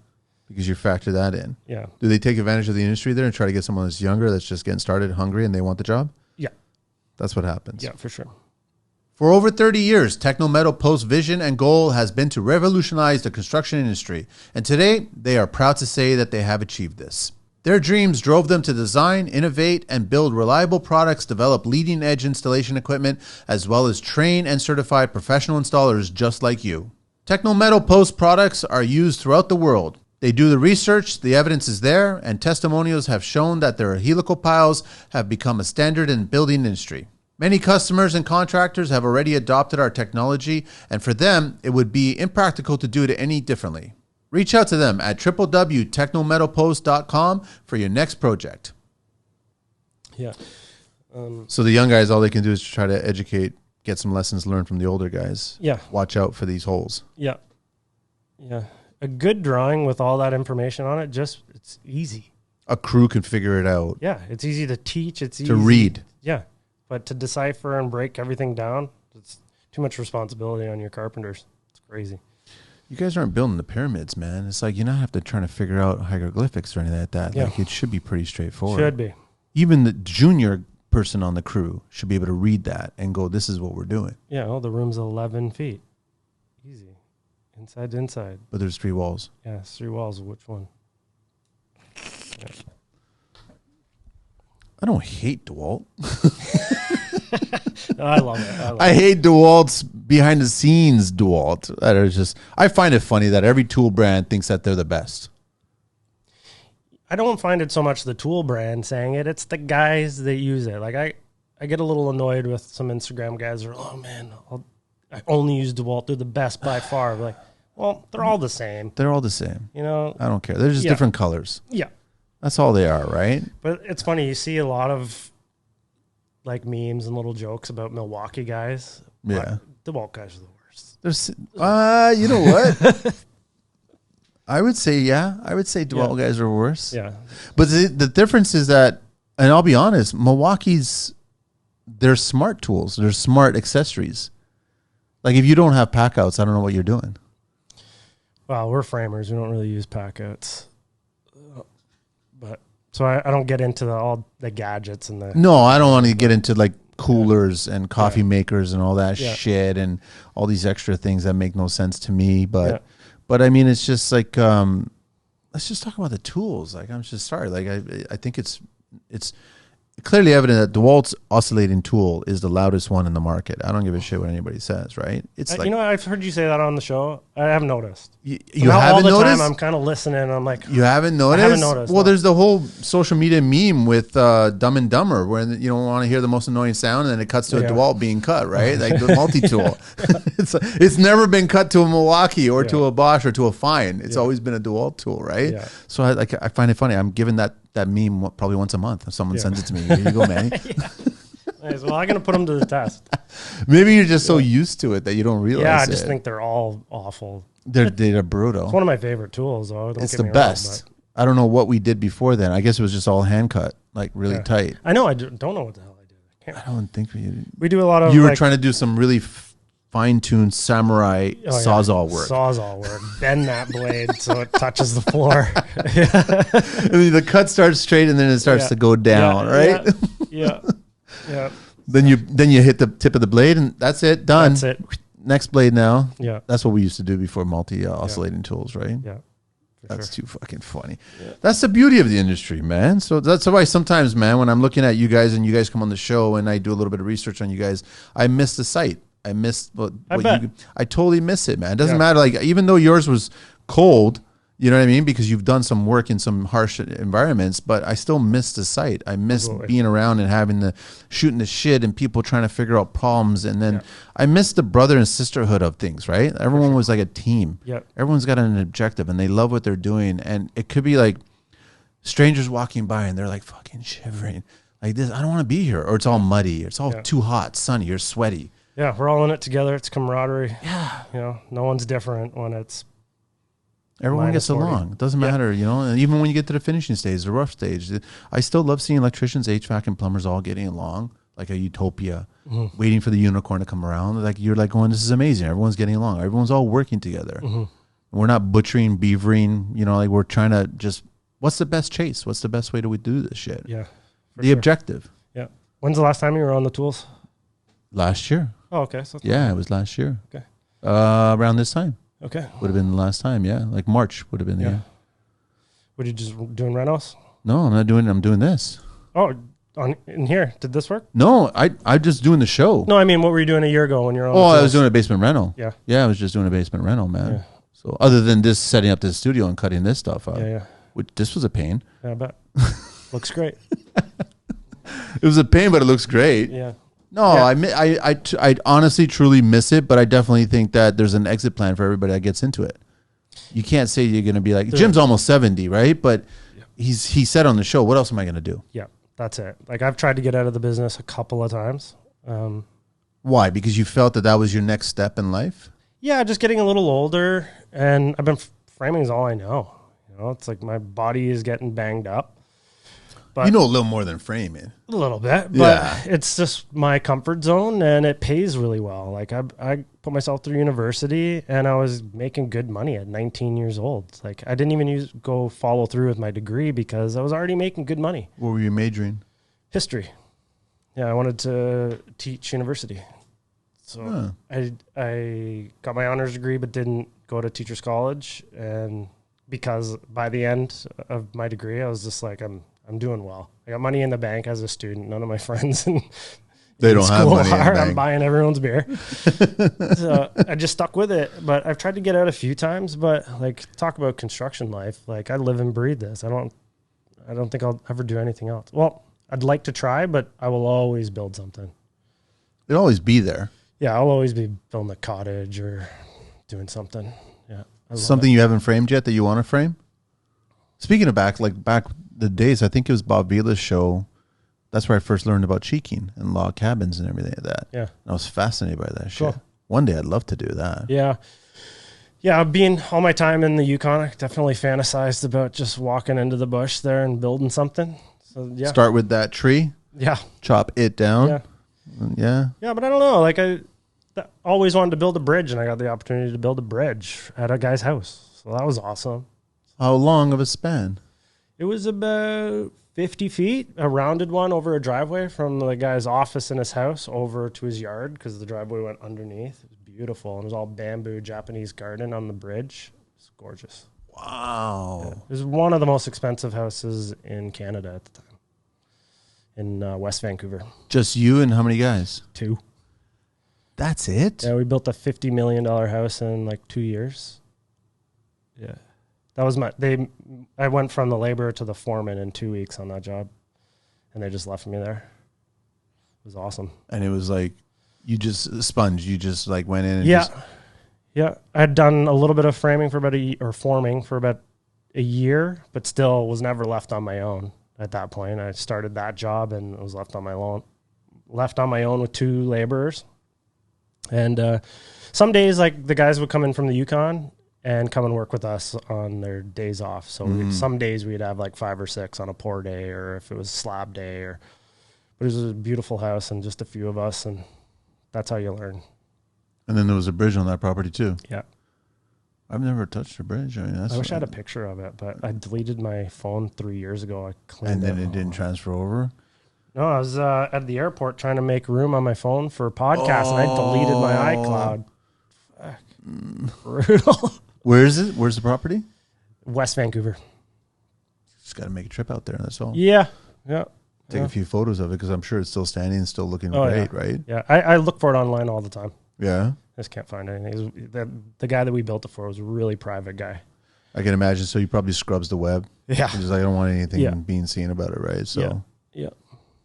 Because you factor that in. Yeah. Do they take advantage of the industry there and try to get someone that's younger, that's just getting started, hungry, and they want the job? Yeah. That's what happens. Yeah, for sure. For over 30 years, Techno Metal Post's vision and goal has been to revolutionize the construction industry. And today, they are proud to say that they have achieved this. Their dreams drove them to design, innovate, and build reliable products, develop leading-edge installation equipment, as well as train and certify professional installers just like you. Techno Metal Post products are used throughout the world. They do the research, the evidence is there, and testimonials have shown that their helical piles have become a standard in the building industry. Many customers and contractors have already adopted our technology, and for them, it would be impractical to do it any differently. Reach out to them at www.technometalpost.com for your next project. Yeah. So the young guys, all they can do is try to educate, get some lessons learned from the older guys. Yeah. Watch out for these holes. Yeah. Yeah. A good drawing with all that information on it, it's easy. A crew can figure it out. Yeah. It's easy to teach. It's easy to read. Yeah. But to decipher and break everything down, it's too much responsibility on your carpenters. It's crazy. You guys aren't building the pyramids, man. It's like you don't have to try to figure out hieroglyphics or anything like that. Yeah. Like it should be pretty straightforward. Should be. Even the junior person on the crew should be able to read that and go, this is what we're doing. Yeah. Oh, the room's 11 feet. Easy. Inside to inside. But there's 3 walls. Yeah. It's 3 walls. Which one? Yeah. I don't hate DeWalt. No, I love it. I hate DeWalt's behind the scenes DeWalt. That are just, I find it funny that every tool brand thinks that they're the best. I don't find it so much the tool brand saying it. It's the guys that use it. Like I get a little annoyed with some Instagram guys who are, oh man, I only use DeWalt. They're the best by far. Like, well, they're all the same. They're all the same. You know? I don't care. They're just different colors. Yeah. That's all they are, right? But it's funny. You see a lot of like memes and little jokes about Milwaukee guys. Yeah. DeWalt guys are the worst. There's, you know what? I would say DeWalt guys are worse. Yeah. But the difference is that, and I'll be honest, Milwaukee's, they're smart tools. They're smart accessories. Like if you don't have pack outs, I don't know what you're doing. Well, we're framers. We don't really use pack outs. But so I don't get into all the gadgets and the. No, I don't want to get into like coolers and coffee makers and all that shit and all these extra things that make no sense to me. But I mean, it's just like let's just talk about the tools. Like I'm just sorry. Like I think it's clearly evident that DeWalt's oscillating tool is the loudest one in the market. I don't give a shit what anybody says, right? It's like, you know, I've heard you say that on the show. I haven't noticed. You Now, haven't all the noticed? time I'm kind of listening. And I'm like, You haven't noticed? I haven't noticed. Well, no. there's the whole social media meme with Dumb and Dumber, where you don't want to hear the most annoying sound, and then it cuts to a DeWalt being cut, right? Like the multi-tool. It's never been cut to a Milwaukee or to a Bosch or to a Fine. It's always been a DeWalt tool, right? Yeah. So I find it funny. I'm giving that meme probably once a month. If someone sends it to me, here you go, man. Nice. Well, I'm going to put them to the test. Maybe you're just so used to it that you don't realize. Yeah, I just think they're all awful. They're brutal. It's one of my favorite tools, though. It's the best. I don't know what we did before then. I guess it was just all hand cut, like really tight. I know. I don't know what the hell I did. I don't think we do a lot of. You were trying to do some really fine-tuned samurai sawzall work. Sawzall work. Bend that blade so it touches the floor. I mean, the cut starts straight and then it starts to go down, right? Yeah. Then you hit the tip of the blade and that's it. Done. That's it. Next blade now. Yeah. That's what we used to do before multi-oscillating tools, right? Yeah. That's too fucking funny. Yeah. That's the beauty of the industry, man. So that's why sometimes, man, when I'm looking at you guys and you guys come on the show and I do a little bit of research on you guys, I miss the site. I miss I totally miss it, man. It doesn't matter. Like, even though yours was cold, you know what I mean? Because you've done some work in some harsh environments, but I still miss the site. I miss being around and shooting the shit and people trying to figure out problems. And then I miss the brother and sisterhood of things, right? Everyone was like a team. Yeah. Everyone's got an objective and they love what they're doing. And it could be like strangers walking by and they're like fucking shivering. Like this, I don't want to be here. Or it's all muddy. Or it's all too hot, sunny, or sweaty. Yeah, we're all in it together. It's camaraderie. Yeah. You know, no one's different when it's everyone gets along. It doesn't matter, you know. And even when you get to the finishing stage, the rough stage, I still love seeing electricians, HVAC, and plumbers all getting along like a utopia, waiting for the unicorn to come around. Like you're like going, this is amazing. Everyone's getting along. Everyone's all working together. We're not butchering, beavering. You know, like we're trying to just, what's the best chase? What's the best way to do this shit? Yeah. The objective. Yeah. When's the last time you were on the tools? Last year. Oh, okay. So it was last year. Okay. Around this time. Okay. Would have been the last time, yeah. Like March would have been the year. Were you just doing renos? No, I'm not doing it. I'm doing this. Oh, in here. Did this work? No, I'm just doing the show. No, I mean, what were you doing a year ago when you were on the tools? I was doing a basement rental. Yeah. Yeah, I was just doing a basement rental, man. Yeah. So other than this, setting up this studio and cutting this stuff up. Yeah. Which, this was a pain. Yeah, I bet. Looks great. It was a pain, but it looks great. Yeah. No, I honestly, truly miss it, but I definitely think that there's an exit plan for everybody that gets into it. You can't say you're going to be like, Jim's almost 70, right? But he said on the show, what else am I going to do? Yeah, that's it. Like, I've tried to get out of the business a couple of times. Why? Because you felt that was your next step in life? Yeah, just getting a little older, and I've been framing is all I know. You know, it's like my body is getting banged up. But you know a little more than framing. A little bit, but it's just my comfort zone, and it pays really well. Like I put myself through university, and I was making good money at 19 years old. Like I didn't even go follow through with my degree because I was already making good money. What were you majoring? History. Yeah, I wanted to teach university. So I got my honors degree, but didn't go to teachers college, and because by the end of my degree, I was just like, I'm doing well. I got money in the bank as a student. None of my friends they don't have money in the bank. I'm buying everyone's beer. So I just stuck with it. But I've tried to get out a few times. But like, talk about construction life. Like I live and breathe this. I don't think I'll ever do anything else. Well, I'd like to try, but I will always build something. It'll always be there. Yeah, I'll always be building a cottage or doing something. Yeah, something you haven't framed yet that you want to frame. Speaking of back the days, I think it was Bob Vila's show. That's where I first learned about cheeking and log cabins and everything like that. Yeah. And I was fascinated by that shit. Cool. One day I'd love to do that. Yeah. Yeah, being all my time in the Yukon, I definitely fantasized about just walking into the bush there and building something. So yeah. Start with that tree. Yeah. Chop it down. Yeah. Yeah. Yeah, but I don't know. Like I always wanted to build a bridge, and I got the opportunity to build a bridge at a guy's house. So that was awesome. How long of a span? It was about 50 feet, a rounded one over a driveway from the guy's office in his house over to his yard because the driveway went underneath. It was beautiful. And it was all bamboo Japanese garden on the bridge. It's gorgeous. Wow. Yeah. It was one of the most expensive houses in Canada at the time. in West Vancouver. Just you and how many guys? 2. That's it? Yeah, we built a $50 million house in like 2 years. Yeah. That was I went from the laborer to the foreman in 2 weeks on that job, and they just left me there. It was awesome. And it was like, you just a sponge. You just like went in and Yeah. I'd done a little bit of framing for forming for about a year, but still was never left on my own at that point. I started that job and was left on my own with 2 laborers. And some days, like, the guys would come in from the Yukon and come and work with us on their days off. So some days we'd have like 5 or 6 on a pour day, or if it was slab day, but it was a beautiful house and just a few of us, and that's how you learn. And then there was a bridge on that property too. Yeah. I've never touched a bridge. I mean, I wish I had a picture of it, but I deleted my phone 3 years ago. I cleaned and then it didn't transfer over? No, I was at the airport trying to make room on my phone for a podcast, and I deleted my iCloud. Fuck. Brutal. Where is it? Where's the property? West Vancouver. Just got to make a trip out there, that's all. Yeah. Take a few photos of it, because I'm sure it's still standing and still looking great, right? Yeah, I look for it online all the time. Yeah. I just can't find anything. The guy that we built it for was a really private guy. I can imagine. So he probably scrubs the web. Yeah. He's like, I don't want anything being seen about it, right? So. Yeah.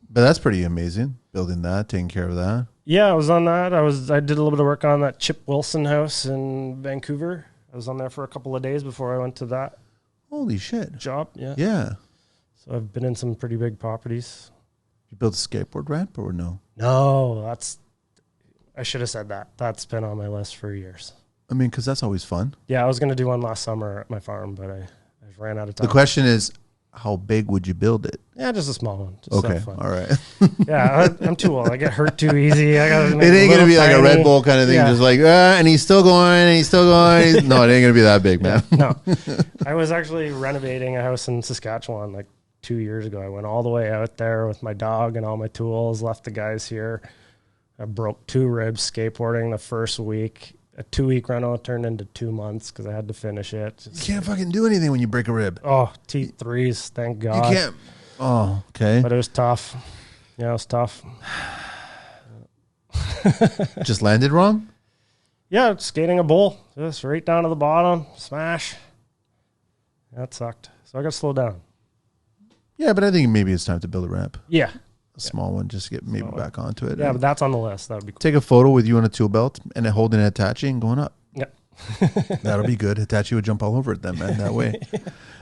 But that's pretty amazing, building that, taking care of that. Yeah, I was on that. I did a little bit of work on that Chip Wilson house in Vancouver. I was on there for a couple of days before I went to that. Holy shit. Job, yeah. Yeah. So I've been in some pretty big properties. You built a skateboard ramp or no? No, I should have said that. That's been on my list for years. I mean, because that's always fun. Yeah, I was going to do one last summer at my farm, but I ran out of time. The question is, how big would you build it? Yeah, just a small one. Just okay, all right. Yeah, I'm too old. I get hurt too easy. I gotta make it ain't going to be like a Red Bull kind of thing, just like, and he's still going, and he's still going. No, it ain't going to be that big, man. No. I was actually renovating a house in Saskatchewan like 2 years ago. I went all the way out there with my dog and all my tools, left the guys here. I broke 2 ribs skateboarding the first week. A 2-week rental turned into 2 months because I had to finish it. You can't fucking do anything when you break a rib. Oh, T3s, thank God. You can't. Oh, okay. But it was tough. Yeah, it was tough. Just landed wrong? Yeah, skating a bowl. Just right down to the bottom. Smash. That sucked. So I got to slow down. Yeah, but I think maybe it's time to build a ramp. Yeah. A small one, just to get maybe back onto it. Yeah, but that's on the list. That would be cool. Take a photo with you on a tool belt and holding a Hitachi and going up. Yeah. That'll be good. Hitachi would jump all over it then, man, that way.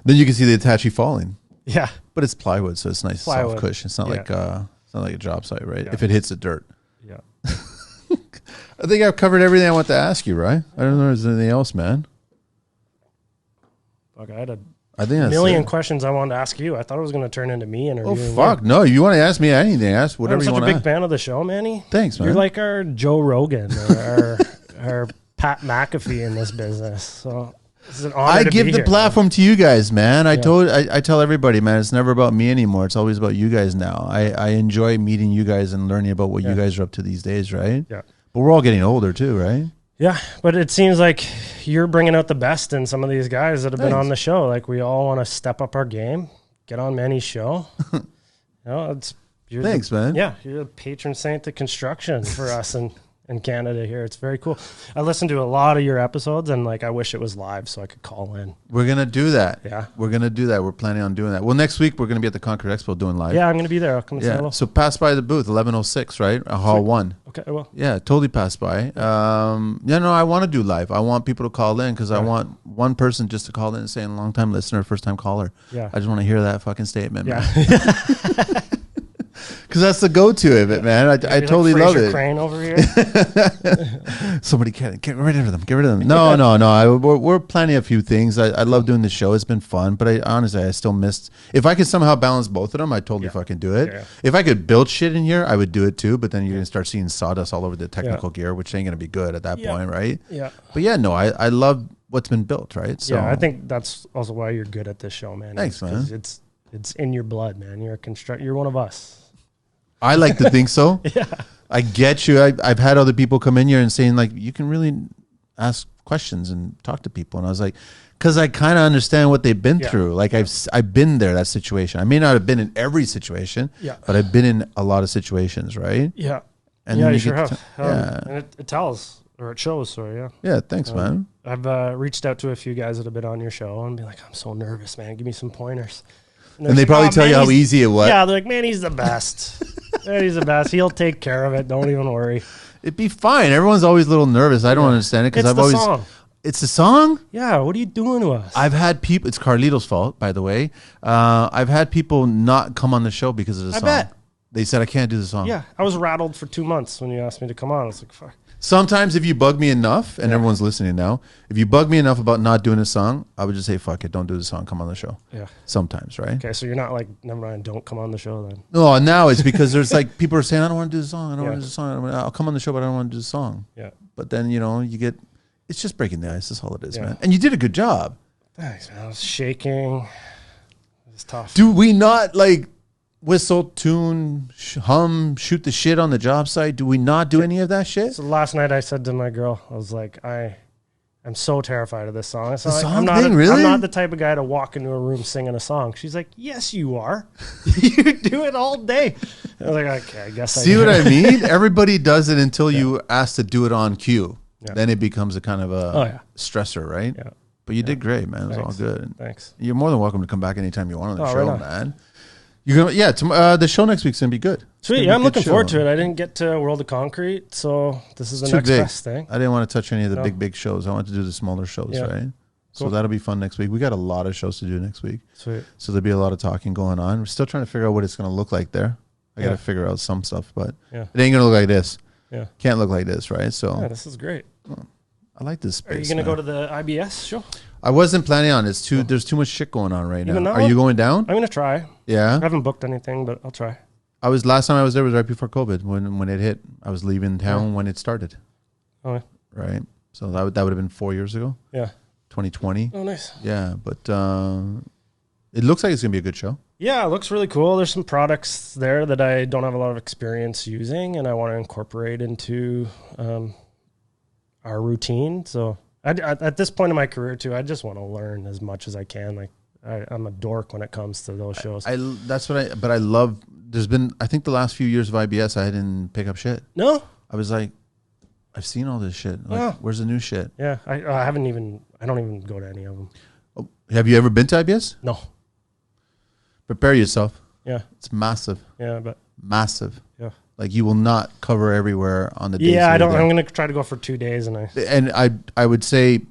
Then you can see the Hitachi falling. Yeah. But it's plywood, so it's nice soft cushion. It's not like it's not like a job site, right? Yeah. If it hits the dirt. Yeah. I think I've covered everything I want to ask you, right? I don't know if there's anything else, man. Fuck, I had a that's million questions I wanted to ask you. I thought it was going to turn into me interviewing. Oh, fuck. No, you want to ask me anything. Ask whatever you want to ask. I'm such a big fan of the show, Manny. Thanks, man. You're like our Joe Rogan or our Pat McAfee in this business. So it's an honor to give be the here, platform to you guys, man. I tell everybody, man, it's never about me anymore. It's always about you guys now. I enjoy meeting you guys and learning about what you guys are up to these days, right? Yeah. But we're all getting older too, right? Yeah, but it seems like you're bringing out the best in some of these guys that have been on the show. Like, we all want to step up our game, get on Manny's show. Thanks, man. Yeah, you're the patron saint of construction for us in Canada here. It's very cool. I listened to a lot of your episodes, and I wish it was live so I could call in. We're going to do that. Yeah. We're going to do that. We're planning on doing that. Well, next week we're going to be at the Concord Expo doing live. Yeah, I'm going to be there. I'll come and say hello. So pass by the booth, 1106, right? Hall 1. Okay, I will. Yeah, totally pass by. I want to do live. I want people to call in because I want one person just to call in and say, long-time listener, first-time caller. Yeah. I just want to hear that fucking statement, man. Because that's the go-to of it, man. I totally love it. Crane over here. Somebody get rid of them. Get rid of them. No. We're planning a few things. I love doing the show. It's been fun, but I still missed. If I could somehow balance both of them, I'd totally fucking do it. Yeah. If I could build shit in here, I would do it too. But then you're gonna start seeing sawdust all over the technical gear, which ain't gonna be good at that point, right? Yeah. But I love what's been built, right? So I think that's also why you're good at this show, man. Thanks, man. It's in your blood, man. You're one of us. I like to think so. Yeah. I get you. I've had other people come in here and saying, you can really ask questions and talk to people. And I was like, because I kind of understand what they've been through. Like I've been there, that situation. I may not have been in every situation, but I've been in a lot of situations, right? Yeah. And you sure have. And it tells, or it shows, sorry, yeah. Yeah, thanks, man. I've reached out to a few guys that have been on your show and be like, I'm so nervous, man. Give me some pointers. And they probably tell you how easy it was. Yeah, they're like, man, he's the best. Man, he's the best. He'll take care of it. Don't even worry. It'd be fine. Everyone's always a little nervous. I don't understand it because I've always. Song. It's a song? Yeah, what are you doing to us? I've had people. It's Carlito's fault, by the way. I've had people not come on the show because of the song. I bet. They said I can't do the song. Yeah, I was rattled for 2 months when you asked me to come on. I was like, fuck. Sometimes if you bug me enough, and everyone's listening now, if you bug me enough about not doing a song, I would just say, fuck it, don't do the song, come on the show. Yeah. Sometimes, right? Okay, so you're not like, never mind, don't come on the show then. No, now it's because there's like, people are saying, I don't want to do the song, I don't want to do the song. I'll come on the show, but I don't want to do the song. Yeah. But then, you get, it's just breaking the ice, that's all it is, man. And you did a good job. Thanks, man. I was shaking. It was tough. Do we not like whistle, tune, hum, shoot the shit on the job site? Do we not do any of that shit? So last night I said to my girl, I was like, I'm so terrified of this song. So I'm not the type of guy to walk into a room singing a song. She's like, yes, you are. You do it all day. I was like, okay, I guess See what I mean? Everybody does it until you ask to do it on cue. Yeah. Then it becomes a kind of a stressor, right? Yeah. But you did great, man. It was all good. Thanks. You're more than welcome to come back anytime you want on the show, right man. You're gonna, the show next week's gonna be good. Sweet, yeah, I'm looking forward to it. I didn't get to World of Concrete, so this is the next best thing. I didn't want to touch any of the big shows. I wanted to do the smaller shows, right? Cool. So that'll be fun next week. We got a lot of shows to do next week. Sweet. So there'll be a lot of talking going on. We're still trying to figure out what it's gonna look like there. I gotta figure out some stuff, but it ain't gonna look like this. Yeah, can't look like this, right? So this is great. I like this space. Are you gonna go to the IBS show? I wasn't planning on it. There's too much shit going on right now. Are you going down? I'm gonna try. Yeah. I haven't booked anything, but I'll try. Last time I was there was right before COVID when it hit. I was leaving town when it started. Oh. Right. So that would have been 4 years ago. Yeah. 2020. Oh, nice. Yeah, but it looks like it's gonna be a good show. Yeah, it looks really cool. There's some products there that I don't have a lot of experience using, and I want to incorporate into our routine. So at this point in my career too, I just want to learn as much as I can. Like I'm a dork when it comes to those shows. I love. There's been, I think the last few years of IBS, I didn't pick up shit. No, I was like, I've seen all this shit. Like, where's the new shit? Yeah, I don't even go to any of them. Oh, have you ever been to IBS? No. Prepare yourself. Yeah, it's massive. Yeah, but massive. Yeah. Like you will not cover everywhere on the day. Yeah, I don't. I'm going to try to go for 2 days, and I would say,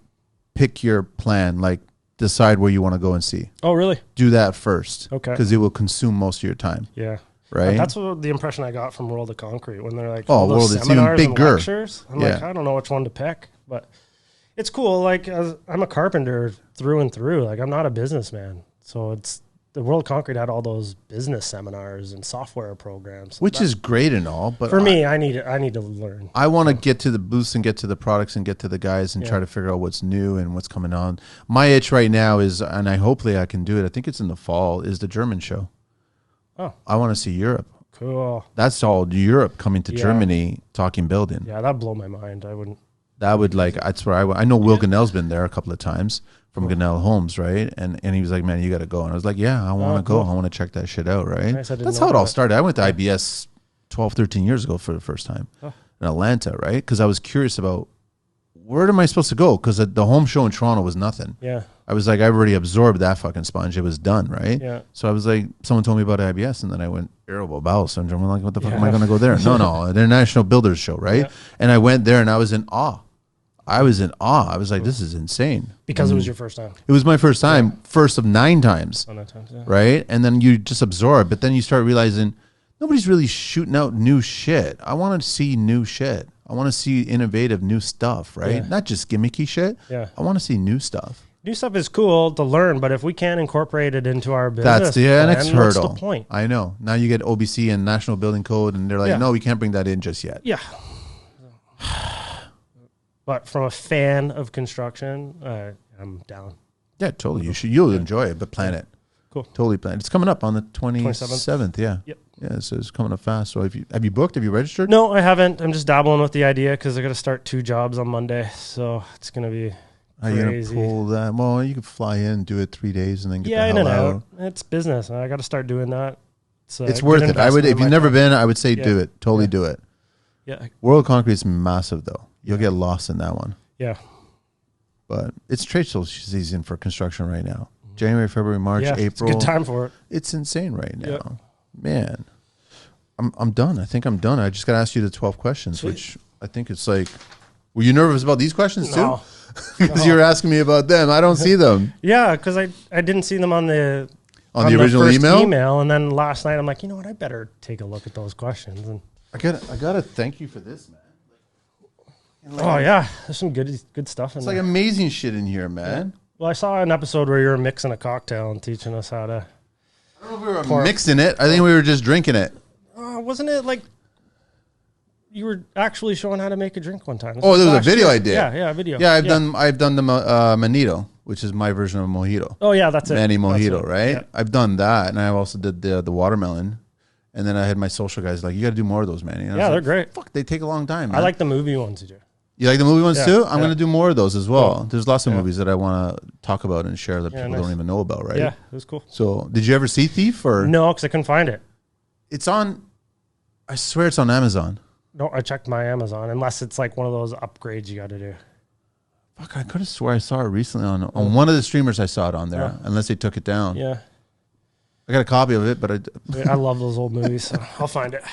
pick your plan. Like decide where you want to go and see. Oh, really? Do that first. Okay. Because it will consume most of your time. Yeah. Right. That's what the impression I got from World of Concrete when they're like, oh, World, it's even bigger. Lectures. I'm like, I don't know which one to pick, but it's cool. Like I'm a carpenter through and through. Like I'm not a businessman, so it's. The World Concrete had all those business seminars and software programs, which is great and all. But for me, I need to learn. I want to get to the booths and get to the products and get to the guys and try to figure out what's new and what's coming on. My itch right now is, and hopefully I can do it. I think it's in the fall. Is the German show? Oh, I want to see Europe. Cool. That's all Europe coming to Germany, talking building. Yeah, that'd blow my mind. I wouldn't. That would that's where I know Will Gunnell's been there a couple of times. From Gunnell Homes, right? And he was like, man, you got to go. And I was like, yeah, I want to go. I want to check that shit out, right? Nice, that's how it all started. I went to IBS 12, 13 years ago for the first time in Atlanta, right? Because I was curious about where am I supposed to go? Because the home show in Toronto was nothing. Yeah. I was like, I've already absorbed that fucking sponge. It was done, right? Yeah. So I was like, someone told me about IBS, and then I went, irritable bowel syndrome. I'm like, what the fuck am I going to go there? No, an international builders show, right? Yeah. And I went there, and I was in awe. I was like, this is insane. Because it was your first time. It was my first time, first of 9 times. Oh, 9 times, yeah. Right? And then you just absorb, but then you start realizing nobody's really shooting out new shit. I want to see new shit. I want to see innovative new stuff, right? Yeah. Not just gimmicky shit. Yeah. I want to see new stuff. New stuff is cool to learn, but if we can't incorporate it into our business, that's the next hurdle. What's the point? I know. Now you get OBC and National Building Code, and they're like, no, we can't bring that in just yet. Yeah. But from a fan of construction, I'm down. Yeah, totally. You'll enjoy it, but plan it. Cool. Totally plan it. It's coming up on the 27th. Yeah. Yep. Yeah, so it's coming up fast. So have you booked? Have you registered? No, I haven't. I'm just dabbling with the idea because I got to start 2 jobs on Monday, so it's gonna be Are you crazy. gonna pull that? Well, you could fly in, do it 3 days, and then get the in hell and out. out. It's business. I got to start doing that. It's worth it. I would, if you've never been, I would say Yeah. do it. Totally Yeah. do it. Yeah. World Concrete is massive, though. You'll get lost in that one. Yeah. But it's trade show season for construction right now. January, February, March, Yeah, April. it's a good time for it. It's insane right now. Yep. Man, I'm done. I think I'm done. I just got to ask you the 12 questions, Sweet. which I think it's like, were you nervous about these questions No. too? Because you were asking me about them. I don't see them. Yeah, because I didn't see them on the original first email? and then last night I'm like, you know what? I better take a look at those questions. And I gotta thank you for this, man. oh yeah, there's some good stuff in It's there. like amazing shit in here, man. Well, I saw an episode where you were mixing a cocktail and teaching us how to. I don't know if we were mixing it. I think we were just drinking it. Wasn't it like you were actually showing how to make a drink one time? Oh, there was a last video year. I did. Yeah, a video. Yeah, I've done the Manito, which is my version of mojito. Oh yeah, that's it. Manny That's Mojito, it. right? Yeah. I've done that, and I also did the watermelon. And then I had my social guys like, you got to do more of those, man. Yeah, they're great. Fuck, they take a long time, man. I like the movie ones you do. You like the movie ones Yeah, too? I'm yeah. going to do more of those as well. Cool. There's lots of Yeah. movies that I want to talk about and share that Yeah, people nice. don't even know about, right? Yeah, it was cool. So, did you ever see Thief? Or No, because I couldn't find it. It's on, I swear it's on Amazon. No, I checked my Amazon, unless it's like one of those upgrades you got to do. Fuck, I could have swore I saw it recently on one of the streamers. I saw it on there, Yeah. unless they took it down. Yeah, I got a copy of it, but I love those old movies, so I'll find it.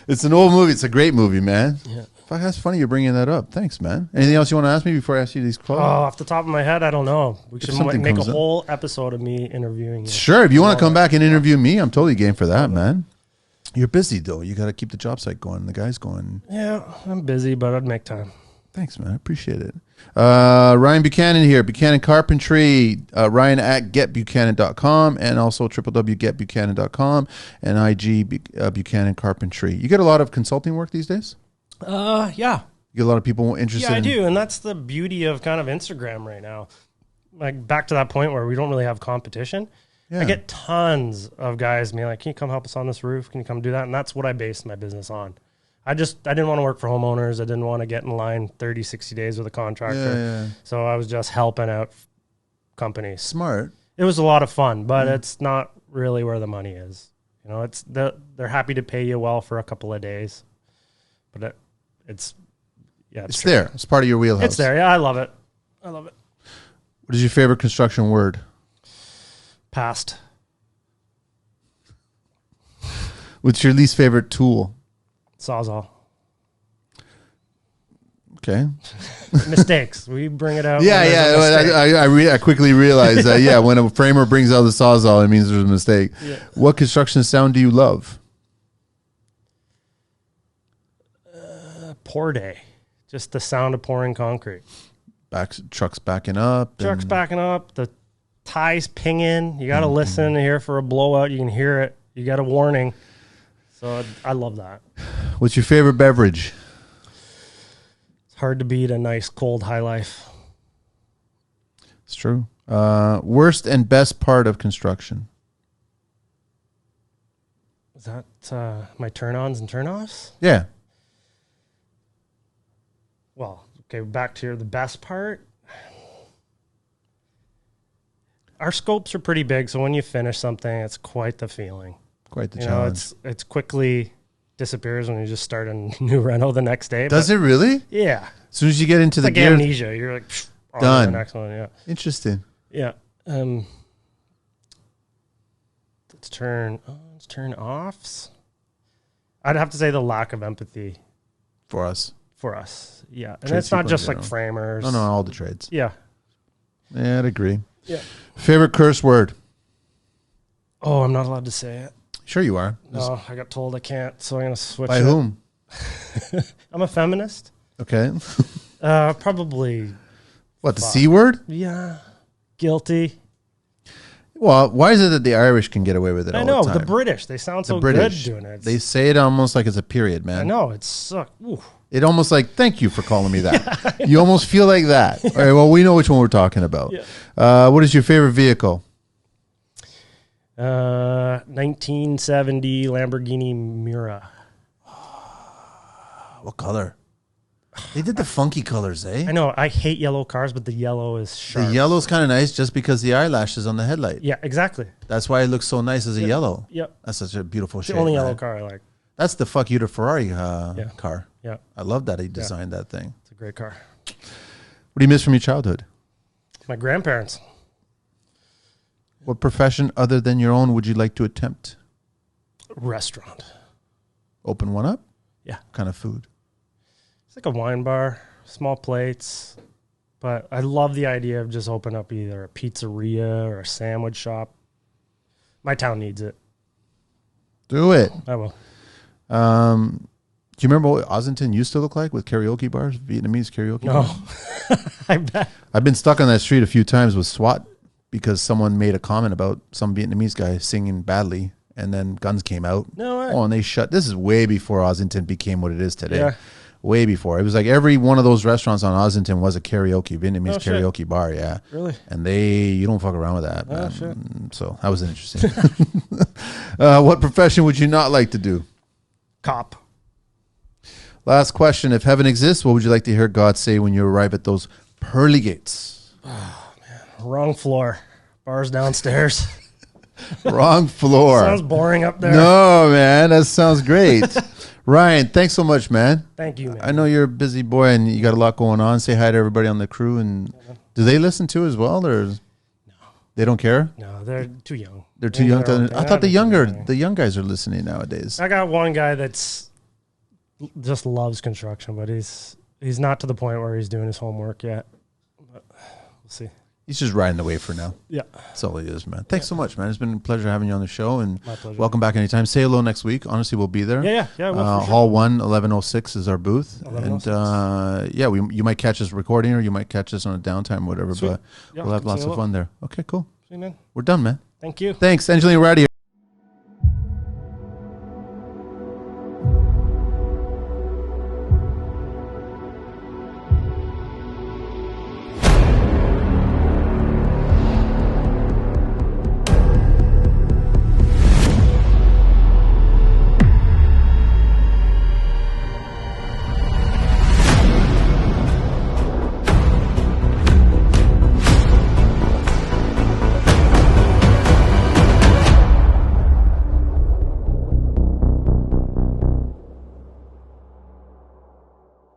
it's an old movie. It's a great movie, man. Yeah. Fuck, that's funny you're bringing that up. Thanks, man. Anything else you want to ask me before I ask you these Oh, questions? off the top of my head, I don't know. We should something make a comes up. whole episode of me interviewing you. Sure. If you want to come back and interview me, I'm totally game for that, man. You're busy though. You got to keep the job site going. The guy's going. Yeah, I'm busy, but I'd make time. Thanks, man. I appreciate it. Ryan Buchanan here. Buchanan Carpentry. Ryan at getbuchanan.com and also www.getbuchanan.com and IG Buchanan Carpentry. You get a lot of consulting work these days? Yeah. You get a lot of people interested Yeah, I in do. And that's the beauty of kind of Instagram right now. Like back to that point where we don't really have competition. Yeah. I get tons of guys being like, can you come help us on this roof? Can you come do that? And that's what I based my business on. I didn't want to work for homeowners. I didn't want to get in line 30, 60 days with a contractor. Yeah. So I was just helping out companies. Smart. It was a lot of fun, but it's not really where the money is. You know, they're happy to pay you well for a couple of days, but it's It's there. It's part of your wheelhouse. It's there. Yeah, I love it. I love it. What is your favorite construction word? Past. What's your least favorite tool? Sawzall. Okay. Mistakes. We bring it out. when Yeah, there's a mistake. I quickly realized that, yeah, when a framer brings out the Sawzall, it means there's a mistake. Yeah. What construction sound do you love? Pour day. Just the sound of pouring concrete. Trucks backing up. Trucks backing up. The ties pinging. You got to listen here for a blowout. You can hear it. You got a warning. So I love that. What's your favorite beverage? It's hard to beat a nice cold high life. It's true. Worst and best part of construction? Is that my turn-ons and turn-offs? Yeah. Well, okay, back to the best part. Our scopes are pretty big, so when you finish something, it's quite the feeling. Quite the You know, challenge. it's quickly disappears when you just start a new reno the next day. Does it really? Yeah. As soon as you get into It's the like gear. amnesia. You're like, on to Done. the next one, yeah. Interesting. Yeah. Let's turn offs. I'd have to say the lack of empathy For us. for us. Yeah. And Trade it's not people in just like general. framers. No, all the trades. Yeah. Yeah, I'd agree. Yeah. Favorite curse word? Oh, I'm not allowed to say it. Sure you are. No, I got told I can't, so I'm going to switch By it. whom? I'm a feminist. Okay. Probably, What, the C word? yeah, guilty. Well, why is it that the Irish can get away with it all I know, the time? the British, they sound so British, good doing it. They say it almost like it's a period, man. I know, it's suck. Ooh. It almost like, thank you for calling me that. You almost feel like that. All right, well, we know which one we're talking about. Yeah. What is your favorite vehicle? 1970 Lamborghini Miura. What color? They did the funky colors, eh? I know. I hate yellow cars, but the yellow is sharp. The yellow's kind of nice just because the eyelashes on the headlight. Yeah, exactly. That's why it looks so nice as a yellow. Yep. That's such a beautiful It's shape. the only yellow man. car I like. That's the fuck you to Ferrari car. Yeah. I love that he designed that thing. It's a great car. What do you miss from your childhood? My grandparents. What profession other than your own would you like to attempt? Restaurant. Open one up? Yeah. What kind of food? It's like a wine bar, small plates. But I love the idea of just opening up either a pizzeria or a sandwich shop. My town needs it. Do it. I will. Do you remember what Ossington used to look like with karaoke bars, Vietnamese karaoke bars? No. I bet. I've been stuck on that street a few times with SWAT because someone made a comment about some Vietnamese guy singing badly, and then guns came out. No way. Oh, and they shut. This is way before Ossington became what it is today. Yeah. Way before. It was like every one of those restaurants on Ossington was a Vietnamese Oh, shit. karaoke bar, yeah. Really? And you don't fuck around with that, Oh, man. shit. So that was interesting. What profession would you not like to do? Cop. Last question. If heaven exists, what would you like to hear God say when you arrive at those pearly gates? Wrong floor. Bars downstairs. Wrong floor. Sounds boring up there. No, man. That sounds great. Ryan, thanks so much, man. Thank you, man. I know you're a busy boy and you got a lot going on. Say hi to everybody on the crew. And do they listen too as well? Or no. They don't care? No, they're too young. They're too young to. I thought the young guys are listening nowadays. I got one guy that's just loves construction, but he's not to the point where he's doing his homework yet. But we'll see. He's just riding the wave for now. Yeah. That's all he is, man. Thanks so much, man. It's been a pleasure having you on the show. And My pleasure. welcome back anytime. Say hello next week. Honestly, we'll be there. Yeah. Well, for sure. Hall 1, 1106 is our booth. 1106. And you might catch us recording or you might catch us on a downtime or whatever. Sweet. But Yeah, we'll have come lots say of hello. fun there. Okay, cool. See you, man. We're done, man. Thank you. Thanks. Angelina, we're out of here.